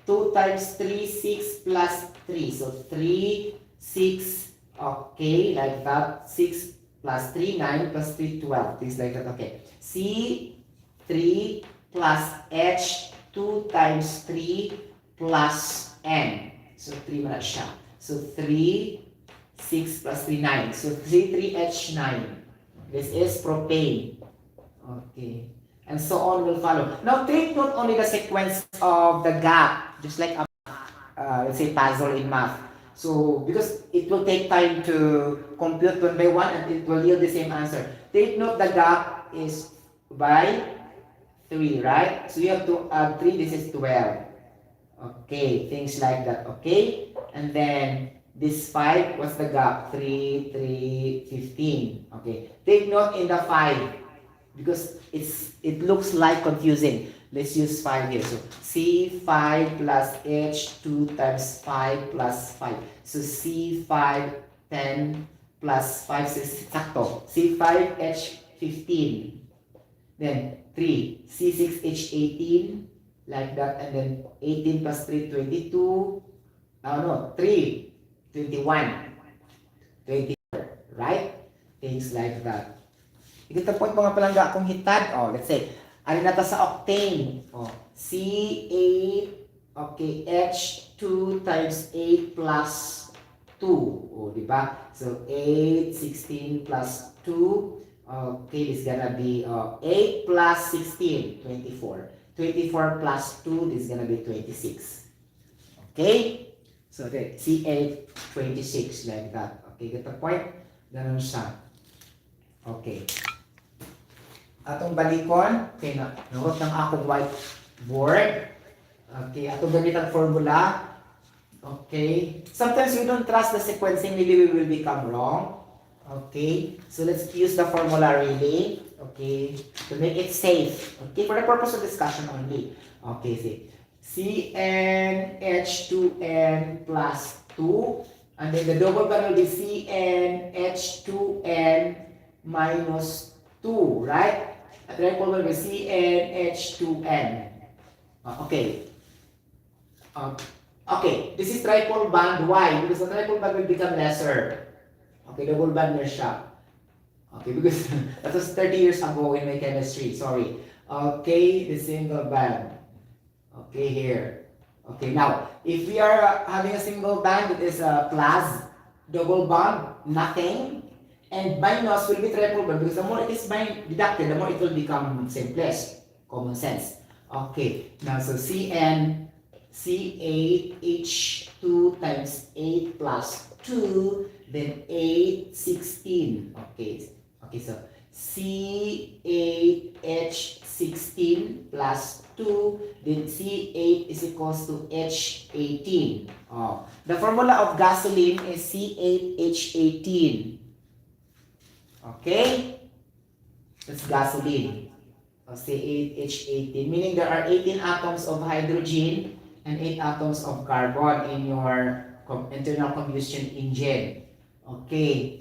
2 times 3, 6 plus 3. So 3, 6, okay, like that. 6 plus 3, 9 plus 3, 12. Things like that, okay. C3 plus H, 2 times 3 plus N. So 3 na siya. So 3, 6 plus 3, 9. So C3H9. This is propane. Okay. And so on will follow. Now take note only the sequence of the gap, just like a, let's say puzzle in math. So because it will take time to compute one by one and it will yield the same answer. Take note the gap is by 3, right? So you have to add 3, this is 12. Okay, things like that, okay? And then this 5, what's the gap? 3, 3, 15. Okay. Take note in the 5. Because it looks like confusing. Let's use 5 here. So C5 plus H2 times 5 plus 5. So C5 10 plus 5 is sakto. C5 H15. Then 3 C6 H18 like that, and then 18 plus 3 22. No, 3 21, 24, right? Things like that. Ito po mga palangga kung hitad. Oh, let's say, ano na to sa octane? Oh, C8, okay, H2 times 8 plus 2. Oh, di ba? So, 8, 16 plus 2. Okay, this is gonna be 8 plus 16, 24. 24 plus 2, this is gonna be 26. Okay? So, okay, C8, 26, like that. Okay, get the point? Ganun siya. Okay. Atong balikon, okay, nahurot ng akong whiteboard. Okay, atong gamit ang formula. Okay. Sometimes we don't trust the sequencing, maybe we will become wrong. Okay, so let's use the formula really. Okay, to make it safe. Okay, for the purpose of discussion only. Okay, see. CnH2n plus 2. And then the double bond will be CnH2n minus 2, right? At the triple will be CnH2n. Okay. Okay, this is triple bond. Why? Because the triple bond will become lesser. Okay, double bond na siya. Okay, because that was 30 years ago in my chemistry. Sorry. Okay, the single bond. Okay, here. Okay, now, if we are having a single bond, it is a plus, double bond, nothing, and minus will be triple bond because the more it is deducted, the more it will become simplest. Common sense. Okay, now so Cn, C8H2 times 8 plus 2, then 8, 16. Okay, okay, so C8H16 plus 2, then C8 is equals to H18. Oh, the formula of gasoline is C8H18. Okay? That's gasoline. C8H18, meaning there are 18 atoms of hydrogen and 8 atoms of carbon in your internal combustion engine. Okay.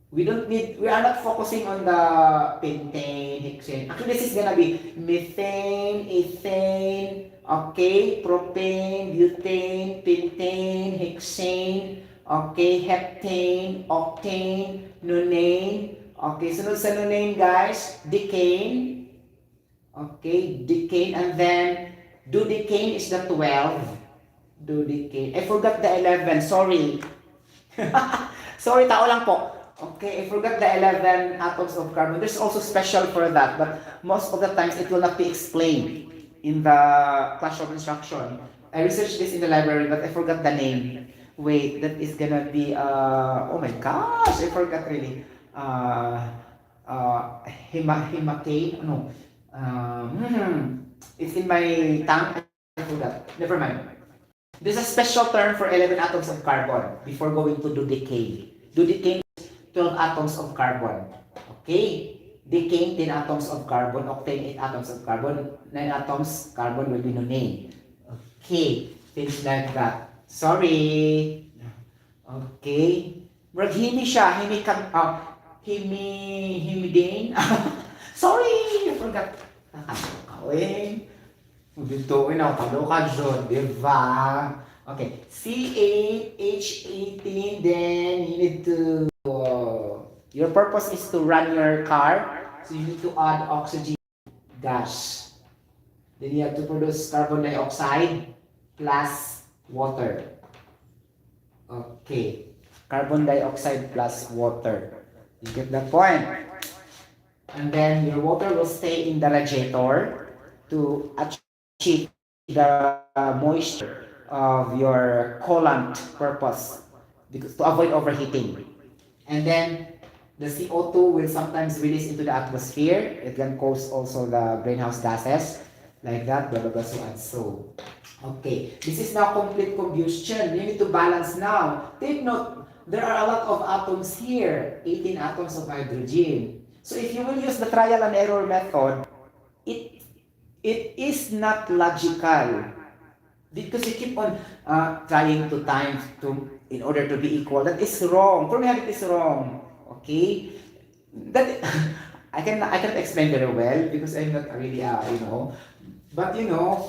We are not focusing on the pentane, hexane. Actually, this is gonna be methane, ethane, okay, propane, butane, pentane, hexane, okay, heptane, octane, nonane. Okay, sunod sa nonane guys, decane. Okay, decane, and then dodecane is the 12. Dodecane. I forgot the 11, sorry. Sorry, tao lang po. Okay, I forgot the 11 atoms of carbon. There's also special for that, but most of the times it will not be explained in the class of instruction. I researched this in the library, but I forgot the name. Wait, that is gonna be, oh my gosh, I forgot really. Hemacane? No. It's in my tongue. I forgot. Never mind. There's a special term for 11 atoms of carbon before going to dodecane. Dodecane 12 atoms of carbon. Okay? Decane, 10 atoms of carbon. Octane, 8 atoms of carbon. 9 atoms carbon will be nonane. Okay. Things like that. Sorry. Okay. Himi siya. Himidane. Sorry. I forgot. Kakawin. Dito, nakakaloka dyan. Diba? Okay. C8H18, then you need to your purpose is to run your car, so you need to add oxygen gas. Then you have to produce carbon dioxide plus water. Okay, carbon dioxide plus water. You get the point? And then your water will stay in the radiator to achieve the moisture of your coolant purpose, because to avoid overheating. And then the CO2 will sometimes release into the atmosphere. It can cause also the greenhouse gases, like that, blah, blah, blah, so and so. Okay, this is now complete combustion. You need to balance now. Take note, there are a lot of atoms here, 18 atoms of hydrogen. So if you will use the trial and error method, it is not logical. Because you keep on trying to times in order to be equal. That is wrong. For me, it is wrong. Okay, that I cannot explain very well because I'm not really but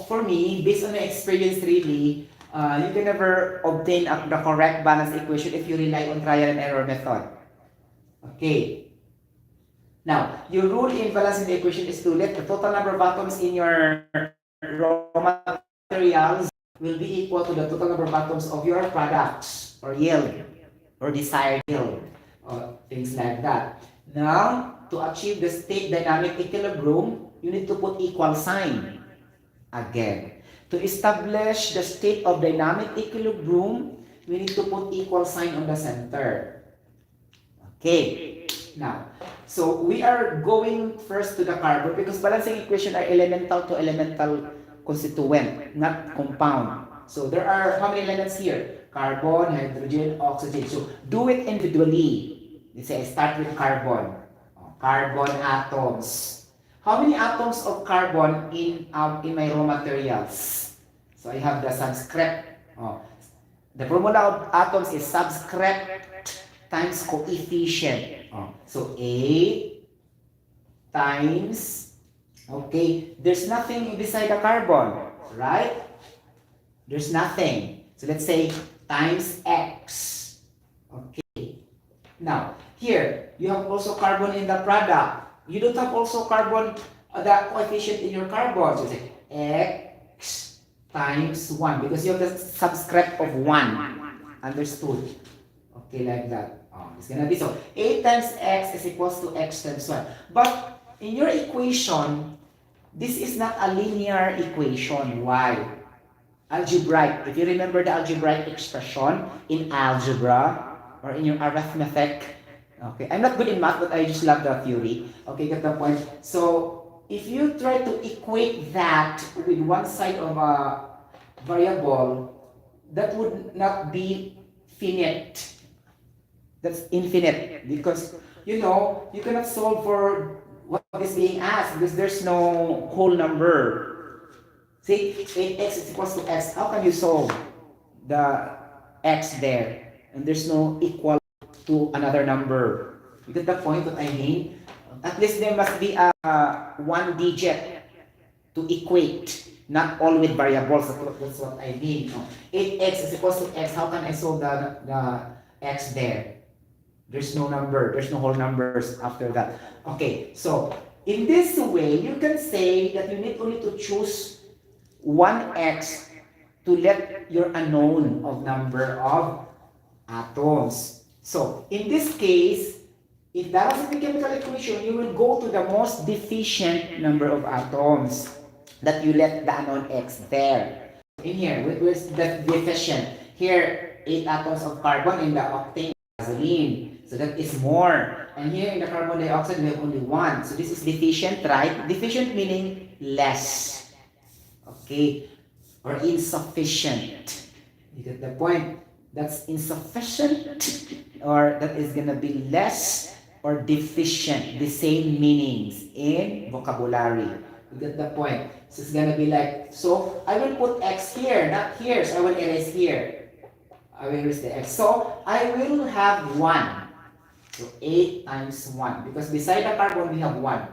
for me, based on my experience, really, You can never obtain the correct balance equation if you rely on trial and error method. Okay. Now, your rule in balancing the equation is to let the total number of atoms in your raw materials will be equal to the total number of atoms of your products or yield or desired yield or things like that. Now, to achieve the state dynamic equilibrium, you need to put equal sign again. To establish the state of dynamic equilibrium, we need to put equal sign on the center. Okay. Now, so we are going first to the carbon because balancing equation are elemental to elemental constituent, not compound. So there are how many elements here? Carbon, hydrogen, oxygen. So do it individually. Let's say I start with carbon. Carbon atoms. How many atoms of carbon in my raw materials? So I have the subscript. The formula of atoms is subscript times coefficient. So A times, okay, there's nothing beside the carbon, right? There's nothing. So let's say times X. Okay. Now, here, you have also carbon in the product. You don't have also carbon, the coefficient in your carbon. So say X times 1 because you have the subscript of 1. Understood? Okay, like that. It's gonna be so. A times X is equals to X times 1. But in your equation, this is not a linear equation. Why? Algebraic. If you remember the algebraic expression in algebra or in your arithmetic, okay, I'm not good in math, but I just love the theory. Okay, get the point. So if you try to equate that with one side of a variable, that would not be finite. That's infinite because you know you cannot solve for what is being asked because there's no whole number. See, 8x is equals to x. How can you solve the x there? And there's no equal to another number. You get the point what I mean? At least there must be a one digit to equate, not all with variables. That's what I mean. 8x is equals to x. How can I solve the x there? There's no number. There's no whole numbers after that. Okay, so in this way, you can say that you need only to choose one x to let your unknown of number of atoms. So in this case, if that is the chemical equation, you will go to the most deficient number of atoms that you let the unknown x there. In here, where's the deficient? Here, 8 atoms of carbon in the octane gasoline. So that is more. And here in the carbon dioxide, we have only 1. So this is deficient, right? Deficient meaning less. Okay? Or insufficient. You get the point? That's insufficient or that is gonna be less or deficient. The same meanings in vocabulary. You get the point? So it's gonna be like, so I will put x here, not here. So I will erase here. I will erase the x. So I will have 1. So 8 times 1. Because beside the carbon, we have 1.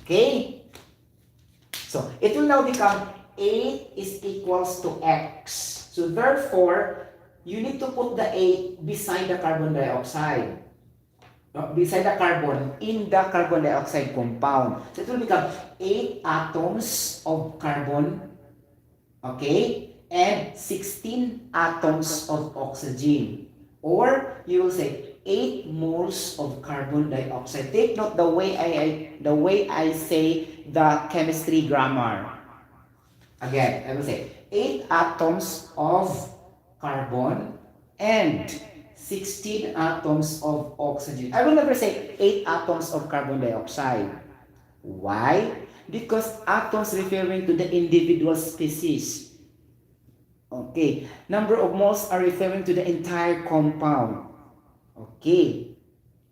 Okay? So it will now become 8 is equals to x. So therefore, you need to put the 8 beside the carbon dioxide. Beside the carbon, in the carbon dioxide compound. So it will become 8 atoms of carbon, okay, and 16 atoms of oxygen. Or you will say 8 moles of carbon dioxide. Take note the way I say the chemistry grammar. Again, I will say 8 atoms of carbon and 16 atoms of oxygen. I will never say 8 atoms of carbon dioxide. Why? Because atoms referring to the individual species. Okay. Number of moles are referring to the entire compound. Okay.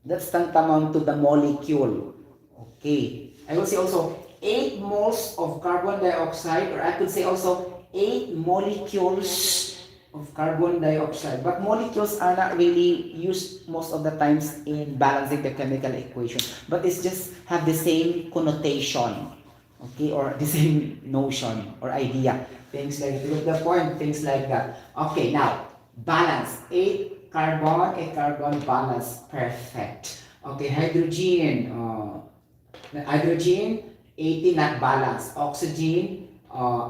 That's tantamount to the molecule. Okay. I will say also 8 moles of carbon dioxide, or I could say also 8 molecules of carbon dioxide. But molecules are not really used most of the times in balancing the chemical equation. But it's just have the same connotation. Okay, or the same notion or idea. Things like the point, things like that. Okay, now balance. 8 carbon balance. Perfect. Okay, hydrogen 18 not balanced. Oxygen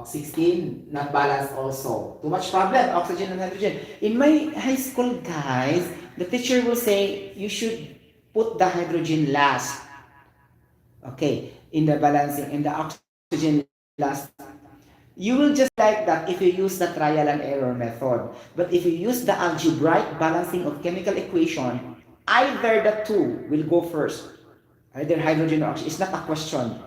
16 not balanced also. Too much problem, oxygen and hydrogen. In my high school, guys, the teacher will say you should put the hydrogen last. Okay, in the balancing, in the oxygen last. You will just like that if you use the trial and error method. But if you use the algebraic balancing of chemical equation, either the two will go first. Either hydrogen or oxygen. It's not a question.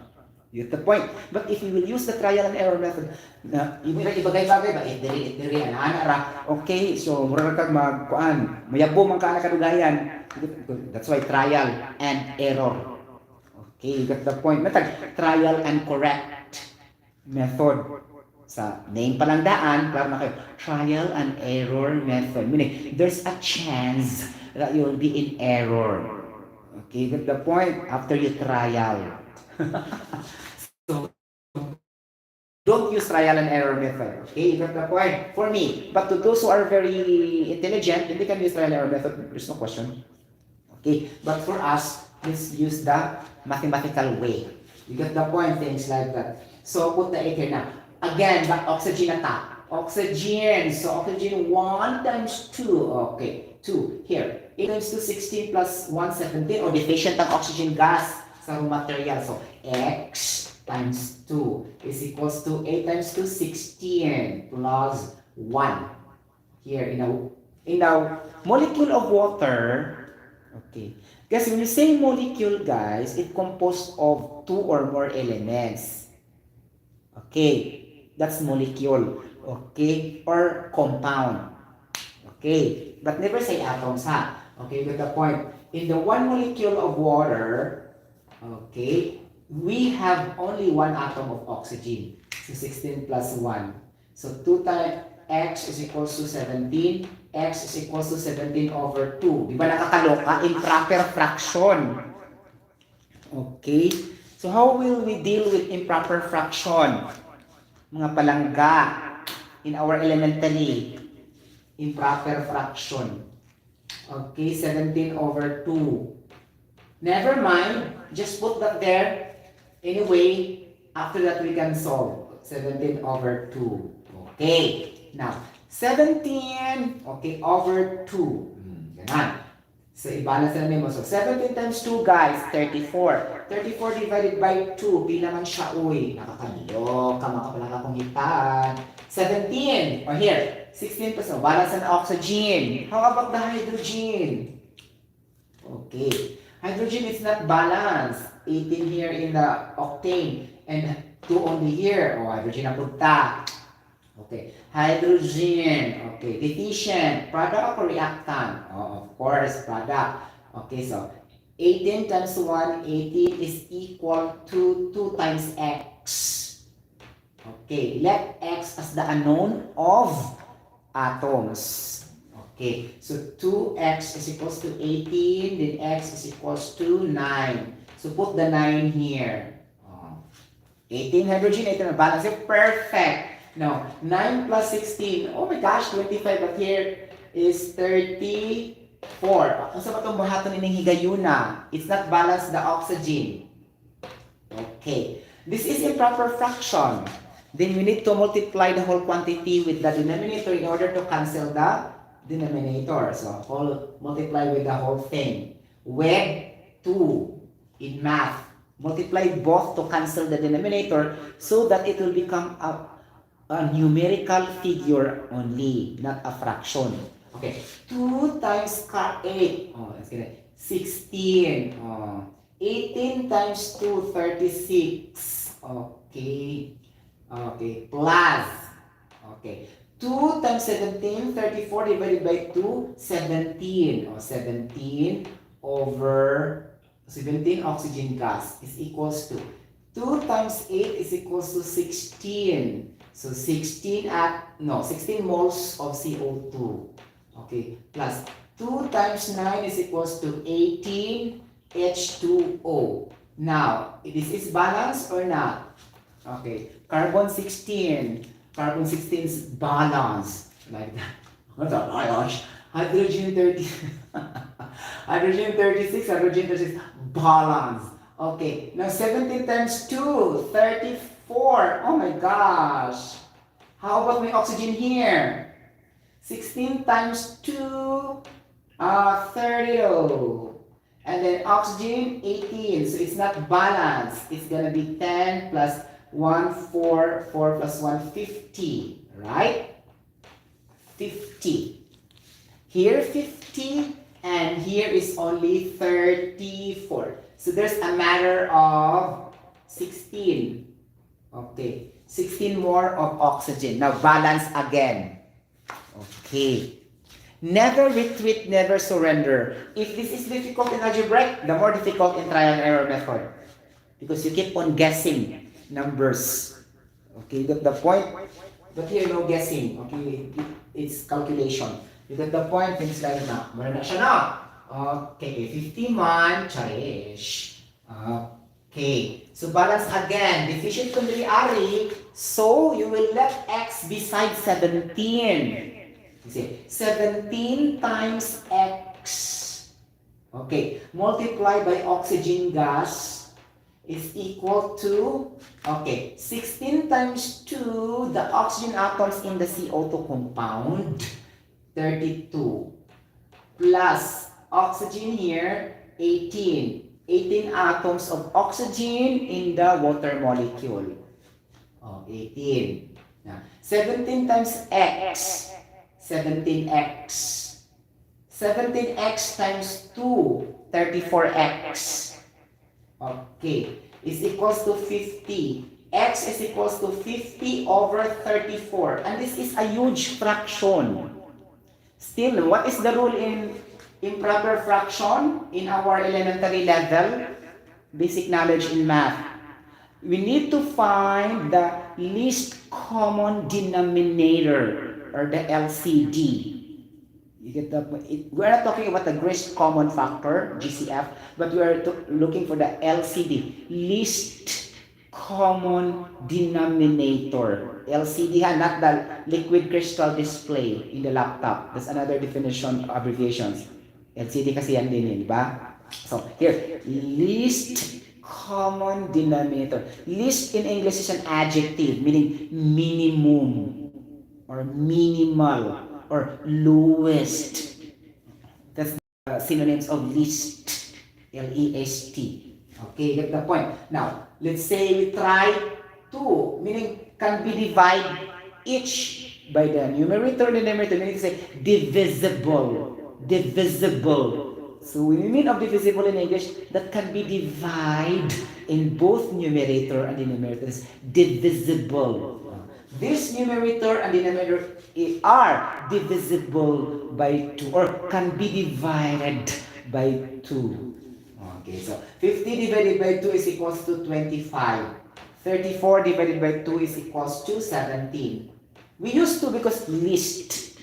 You get the point. But if you will use the trial and error method, na ibagay-bagay ba, it diri, ana ra. Okay, so mura kag magkuan, mayabo man ka na kadugayan. That's why trial and error. Okay, you get the point. Matag trial and correct method. Sa name pa lang daan, klaro na kayo. Trial and error method. Meaning, there's a chance that you'll be in error. Okay, get the point? After you trial. So, don't use trial and error method. Okay, you get the point? For me. But to those who are very intelligent, they can use trial and error method. There's no question. Okay, but for us, let's use the mathematical way. You get the point? Things like that. So, put the 8 here now. Again, the oxygen attack. Oxygen. So, oxygen 1 times 2. Okay, 2. Here. 8 times 2, 16 plus 1, 17. O deficient ang oxygen gas sa raw material. So, X times 2 is equals to 8 times 2, 16 plus 1. Here, in a molecule of water, okay. Guys, when you say molecule, guys, it composed of 2 or more elements. Okay. That's molecule. Okay. Or compound. Okay. But never say atoms, ha? Okay, with the point. In the one molecule of water, okay, we have only one atom of oxygen. So 16 plus 1. So 2 times x is equals to 17. X is equals to 17 over 2. Di ba nakakaloka? Improper fraction. Okay. So how will we deal with improper fraction? Mga palangga in our elementary. Improper fraction. Okay, 17 over 2. Never mind. Just put that there. Anyway, after that we can solve. 17 over 2. Okay. Now, 17, okay, over 2. Ganun. So, i-balance na namin mo. So, 17 times 2, guys, 34. 34 divided by 2, pila man siya, uy. Nakakaliyo, kamakapalang akong hitaan. 17, or here, 16 plus, balance and oxygen. How about the hydrogen? Okay. Hydrogen is not balanced. 18 here in the octane, and 2 only here. Oh, hydrogen na punta. Okay, hydrogen. Okay, deficient. Product or reactant? Oh, of course, product. Okay, so 18 times 1, 18 is equal to 2 times x. Okay, let x as the unknown of atoms. Okay, so 2x is equals to 18, then x is equals to 9. So put the 9 here. 18 hydrogen, 18 balance. Perfect. Now, 9 plus 16, oh my gosh, 25, but here is 34. Ang sa matong buhaton nining higayuna, it's not balanced the oxygen. Okay, this is improper fraction. Then we need to multiply the whole quantity with the denominator in order to cancel the denominator. So, multiply with the whole thing. With 2 in math. Multiply both to cancel the denominator so that it will become a numerical figure only, not a fraction. Okay, 2 times 8. Oh, let's get it. 16. 18 times 2, 36. Okay. Okay, plus. Okay. 2 times 17, 34 divided by 2, 17. 17 over 17 oxygen gas is equals to 2 times 8 is equals to 16. So 16 moles of CO2. Okay, plus 2 times 9 is equals to 18 H2O. Now, this is balanced or not? Okay, carbon 16. Carbon 16 is balance. Like that. What the gosh? Hydrogen 30. Hydrogen 36, hydrogen 36. Balance. Okay, now 17 times 2, 34. Oh my gosh. How about my oxygen here? 16 times 2, 30. And then oxygen, 18. So it's not balanced. It's gonna be 10 plus 1, 4, 4 plus 1, 50. Right? 50. Here 50, and here is only 34. So there's a matter of 16. Okay. 16 more of oxygen. Now balance again. Okay. Never retreat, never surrender. If this is difficult in algebraic, the more difficult in trial and error method. Because you keep on guessing numbers. Okay, that's the point. But here, no guessing. Okay, it's calculation. You get the point, things like na. Mara na siya na. Okay, 51, charish. Okay, so balance again. Deficient kunwari, so you will let x beside 17. See, 17 times x. Okay, multiply by oxygen gas is equal to, okay, 16 times 2, the oxygen atoms in the CO2 compound, 32. Plus oxygen here, 18. 18 atoms of oxygen in the water molecule. 18. Now, 17 times x. 17x. 17x times 2, 34x. Okay, is equals to 50. X is equals to 50 over 34. And this is a huge fraction. Still, what is the rule in improper fraction in our elementary level? Basic knowledge in math. We need to find the least common denominator, or the LCD. You get the point? We're not talking about the greatest common factor, GCF, but we are looking for the LCD, least common denominator. LCD, not the liquid crystal display in the laptop. That's another definition, abbreviations. LCD kasi yan din, di ba? So, here, least common denominator. Least in English is an adjective, meaning minimum, or minimal, or lowest. That's the synonyms of least. L-E-S-T. Okay, get the point. Now, let's say we try 2, meaning can be divided each by the numerator and denominator, meaning to say divisible. Divisible. So, we mean of divisible in English, that can be divided in both numerator and denominators. Divisible. This numerator and denominator are divisible by 2, or can be divided by 2. Okay, so 50 divided by 2 is equals to 25. 34 divided by 2 is equals to 17. We use 2 because least.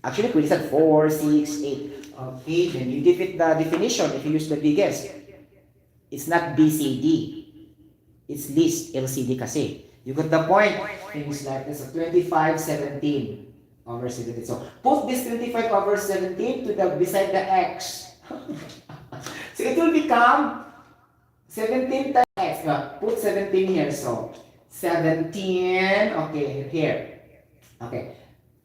Actually, we said 4, 6, 8. Okay, then you defeat the definition if you use the biggest. It's not BCD. It's least, LCD kasi. You got the point? Things like this. So 25, 17 over 17. So put this 25 over 17 to the beside the x. So it will become 17 times x. Put 17 here. So 17, okay, here. Okay.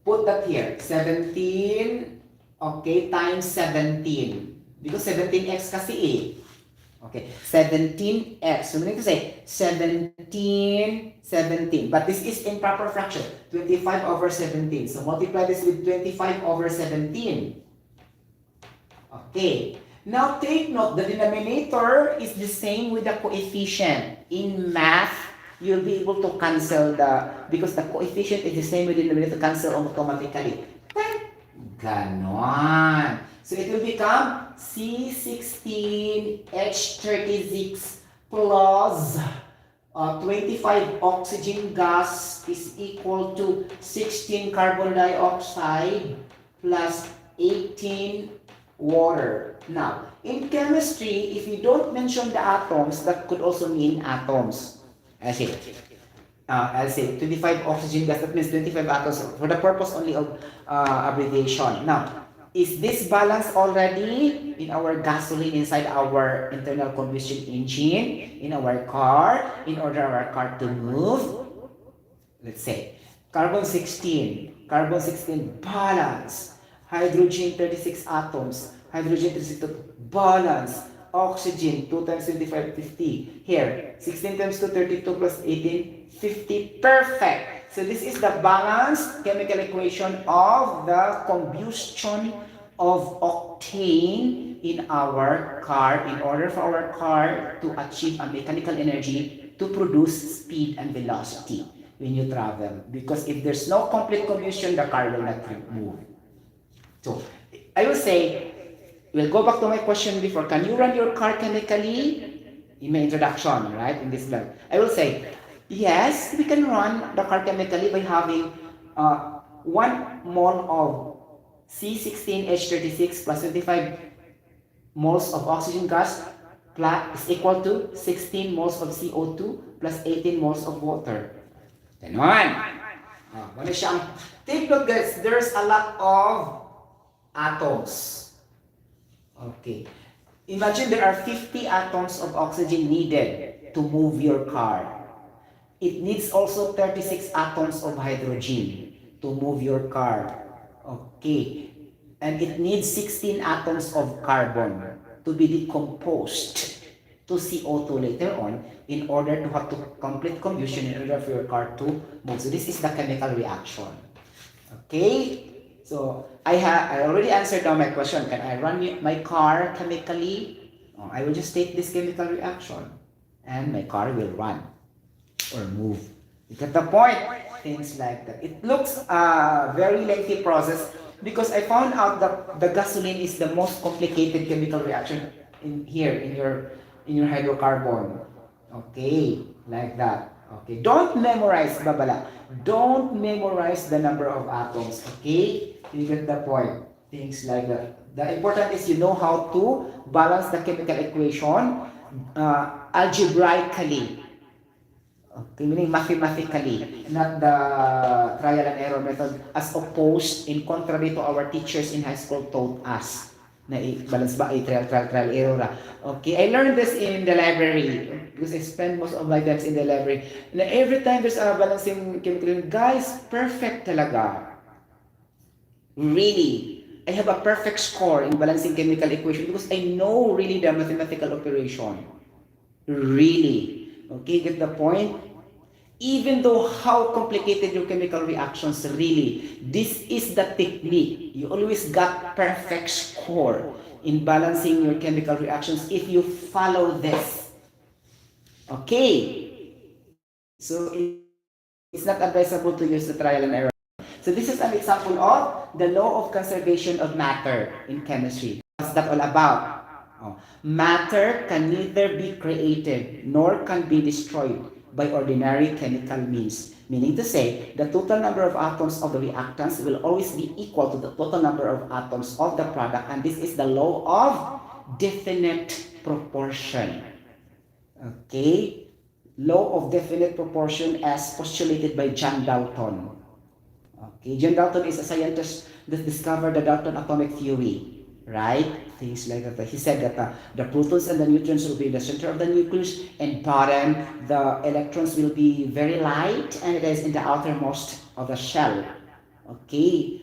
Put that here. 17, okay, times 17. Because 17x kasi eh. Okay, 17x. So, we need to say 17, 17. But this is improper fraction. 25 over 17. So, multiply this with 25 over 17. Okay. Now, take note, the denominator is the same with the coefficient. In math, you'll be able to cancel because the coefficient is the same with the denominator, cancel automatically. Ganon. So, it will become C16H36 plus 25 oxygen gas is equal to 16 carbon dioxide plus 18 water. Now, in chemistry, if you don't mention the atoms, that could also mean atoms. I see. I'll say 25 oxygen gas, that means 25 atoms for the purpose only of abbreviation. Now, is this balanced already in our gasoline inside our internal combustion engine, in our car, in order our car to move? Let's say, carbon 16 balance, hydrogen 36 atoms, hydrogen 36 balance, oxygen 2 times 25, 50. Here, 16 times 2, 32 plus 18, 50. Perfect. So this is the balanced chemical equation of the combustion of octane in our car in order for our car to achieve a mechanical energy to produce speed and velocity when you travel. Because if there's no complete combustion, the car will not move. So, I will say, we'll go back to my question before. Can you run your car chemically? In my introduction, right? In this blog. I will say, yes, we can run the car chemically by having 1 mole of C16H36 plus 25 moles of oxygen gas plus is equal to 16 moles of CO2 plus 18 moles of water. Ganon. Wala siyang, take note guys, there's a lot of atoms. Okay. Imagine there are 50 atoms of oxygen needed to move your car. It needs also 36 atoms of hydrogen to move your car. Okay. And it needs 16 atoms of carbon to be decomposed to CO2 later on in order to have to complete combustion in order for your car to move. So this is the chemical reaction. Okay? So I already answered now my question. Can I run my car chemically? I will just take this chemical reaction and my car will run or move. You get the point? Things like that. It looks a very lengthy process because I found out that the gasoline is the most complicated chemical reaction in your hydrocarbon. Okay, like that. Okay, don't memorize, babala. Don't memorize the number of atoms. Okay, you get the point. Things like that. The important is you know how to balance the chemical equation algebraically. Okay, meaning mathematically, not the trial and error method as opposed in contrary to our teachers in high school taught us. Na balance ba trial error. Okay, I learned this in the library because I spend most of my times in the library. Na every time there's a balancing chemical, guys, perfect talaga. Really, I have a perfect score in balancing chemical equation because I know really the mathematical operation. Really. Okay, get the point? Even though how complicated your chemical reactions really, this is the technique. You always got perfect score in balancing your chemical reactions if you follow this. Okay? So it's not advisable to use the trial and error. So this is an example of the law of conservation of matter in chemistry. What's that all about? Matter can neither be created nor can be destroyed by ordinary chemical means. Meaning to say, the total number of atoms of the reactants will always be equal to the total number of atoms of the product, and this is the law of definite proportion. Okay? Law of definite proportion as postulated by John Dalton. Okay, John Dalton is a scientist that discovered the Dalton atomic theory. Right? Things like that. He said that the protons and the neutrons will be in the center of the nucleus, and bottom the electrons will be very light, and it is in the outermost of the shell. Okay,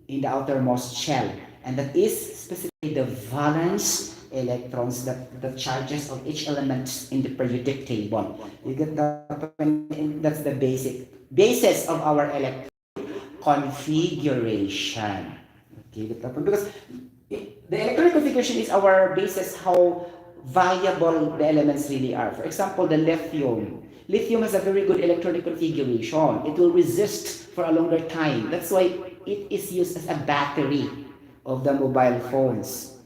in the outermost shell, and that is specifically the valence electrons, the charges of each element in the periodic table. You get that? That's the basis of our electron configuration. Okay, get that? Because the electronic configuration is our basis how valuable the elements really are. For example, the lithium. Lithium has a very good electronic configuration. It will resist for a longer time. That's why it is used as a battery of the mobile phones.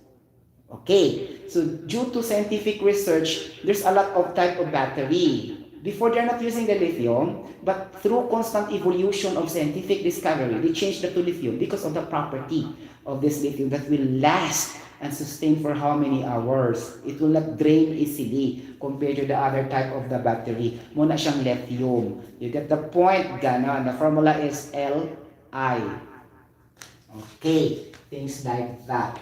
Okay, so due to scientific research, there's a lot of type of battery. Before, they're not using the lithium, but through constant evolution of scientific discovery, they changed that to lithium because of the property of this lithium that will last and sustain for how many hours. It will not drain easily compared to the other type of the battery. Muna siyang lithium. You get the point? Ganon. The formula is Li. Okay, things like that.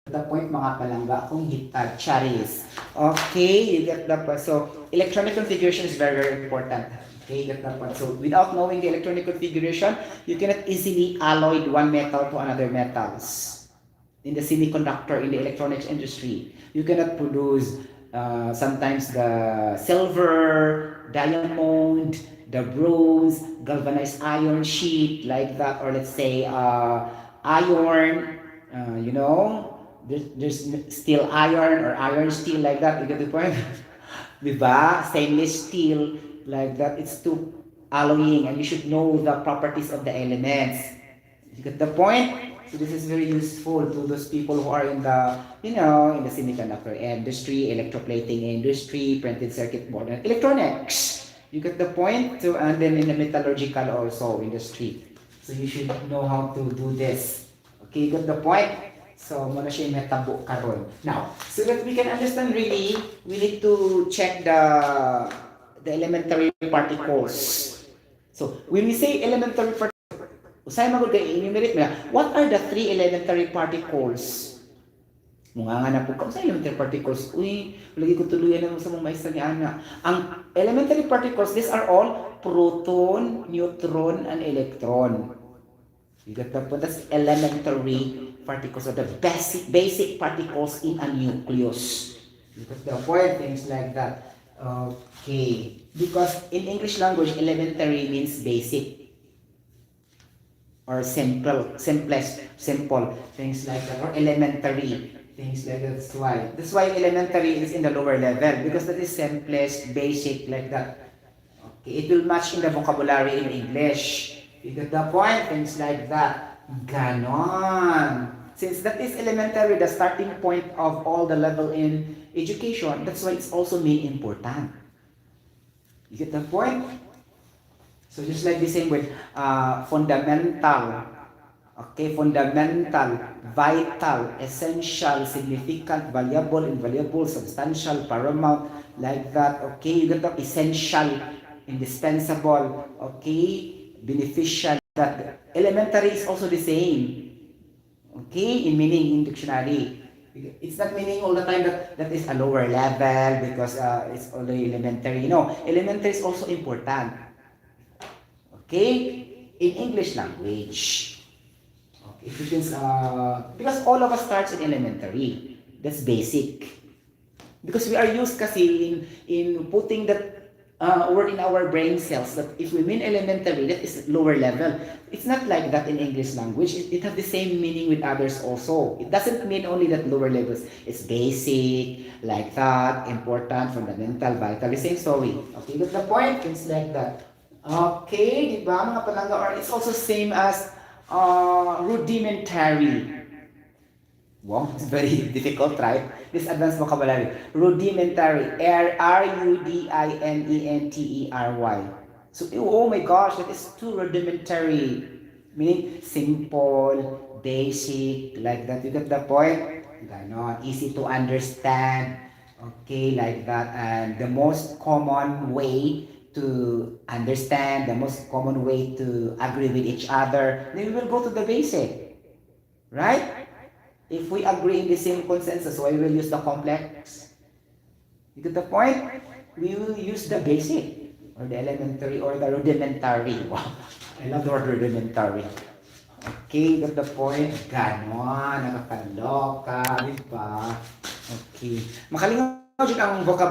The point mga palangga kung hitad, charis. Okay, you get the point. So, electronic configuration is very, very important. Okay, you get the point. So, without knowing the electronic configuration, you cannot easily alloy one metal to another metals. In the semiconductor, in the electronics industry, you cannot produce sometimes the silver, diamond, the bronze, galvanized iron sheet like that, or let's say iron, you know, there's still iron or iron steel like that. You get the point? Diba? Stainless steel like that. It's too alloying, and you should know the properties of the elements. You get the point? So this is very useful to those people who are in the, you know, in the semiconductor industry, electroplating industry, printed circuit board, and electronics. You get the point? So, and then in the metallurgical also industry. So you should know how to do this. Okay, you get the point? So, muna siya yung natabo karon. Now, so that we can understand really, we need to check the elementary particles. So, when we say elementary particles, usay magod kay enumerate mo. What are the three elementary particles? Mga nga na po, sa elementary particles, uy, lagi ko tuluyan na sa mga maestra ni Ana. Ang elementary particles, these are all proton, neutron, and electron. You get the point? That's elementary particles, or the basic particles in a nucleus. You get the point? Things like that. Okay. Because in English language, elementary means basic or simple, things like that, or elementary, things like that. That's why elementary is in the lower level, because that is simplest, basic, like that. Okay, it will match in the vocabulary in English. You get the point? Things like that. Ganon. Since that is elementary, the starting point of all the level in education, that's why it's also main important. You get the point? So just like the same with fundamental, okay, fundamental, vital, essential, significant, valuable, invaluable, substantial, paramount, like that. Okay, you get the essential, indispensable, okay, beneficial. That elementary is also the same. Okay, in meaning in dictionary. It's not meaning all the time that that is a lower level because it's only elementary. No, elementary is also important. Okay, in English language. Okay, because all of us starts in elementary. That's basic. Because we are used kasi in putting that word in our brain cells that if we mean elementary, that is lower level. It's not like that in English language. It has the same meaning with others also. It doesn't mean only that lower levels. It's basic, like that, important, fundamental, vital. The same story. Okay, that's the point. Things like that. Okay, di ba mga palangga? Or it's also same as rudimentary. Wow, it's very difficult, right? This advanced vocabulary. Rudimentary. Rudimentery. So, oh my gosh, that is too rudimentary. Meaning, simple, basic, like that. You get the point? Ganon. Easy to understand. Okay, like that. And the most common way to understand, the most common way to agree with each other, then we will go to the basic. Right? If we agree in the same consensus, why we will use the complex? You get the point? We will use the basic, or the elementary, or the rudimentary. Wow, I love the word rudimentary. Okay, get the point? Ganon, nakakaloka, di ba? Okay. Makalingaw dyan ang vocabulary.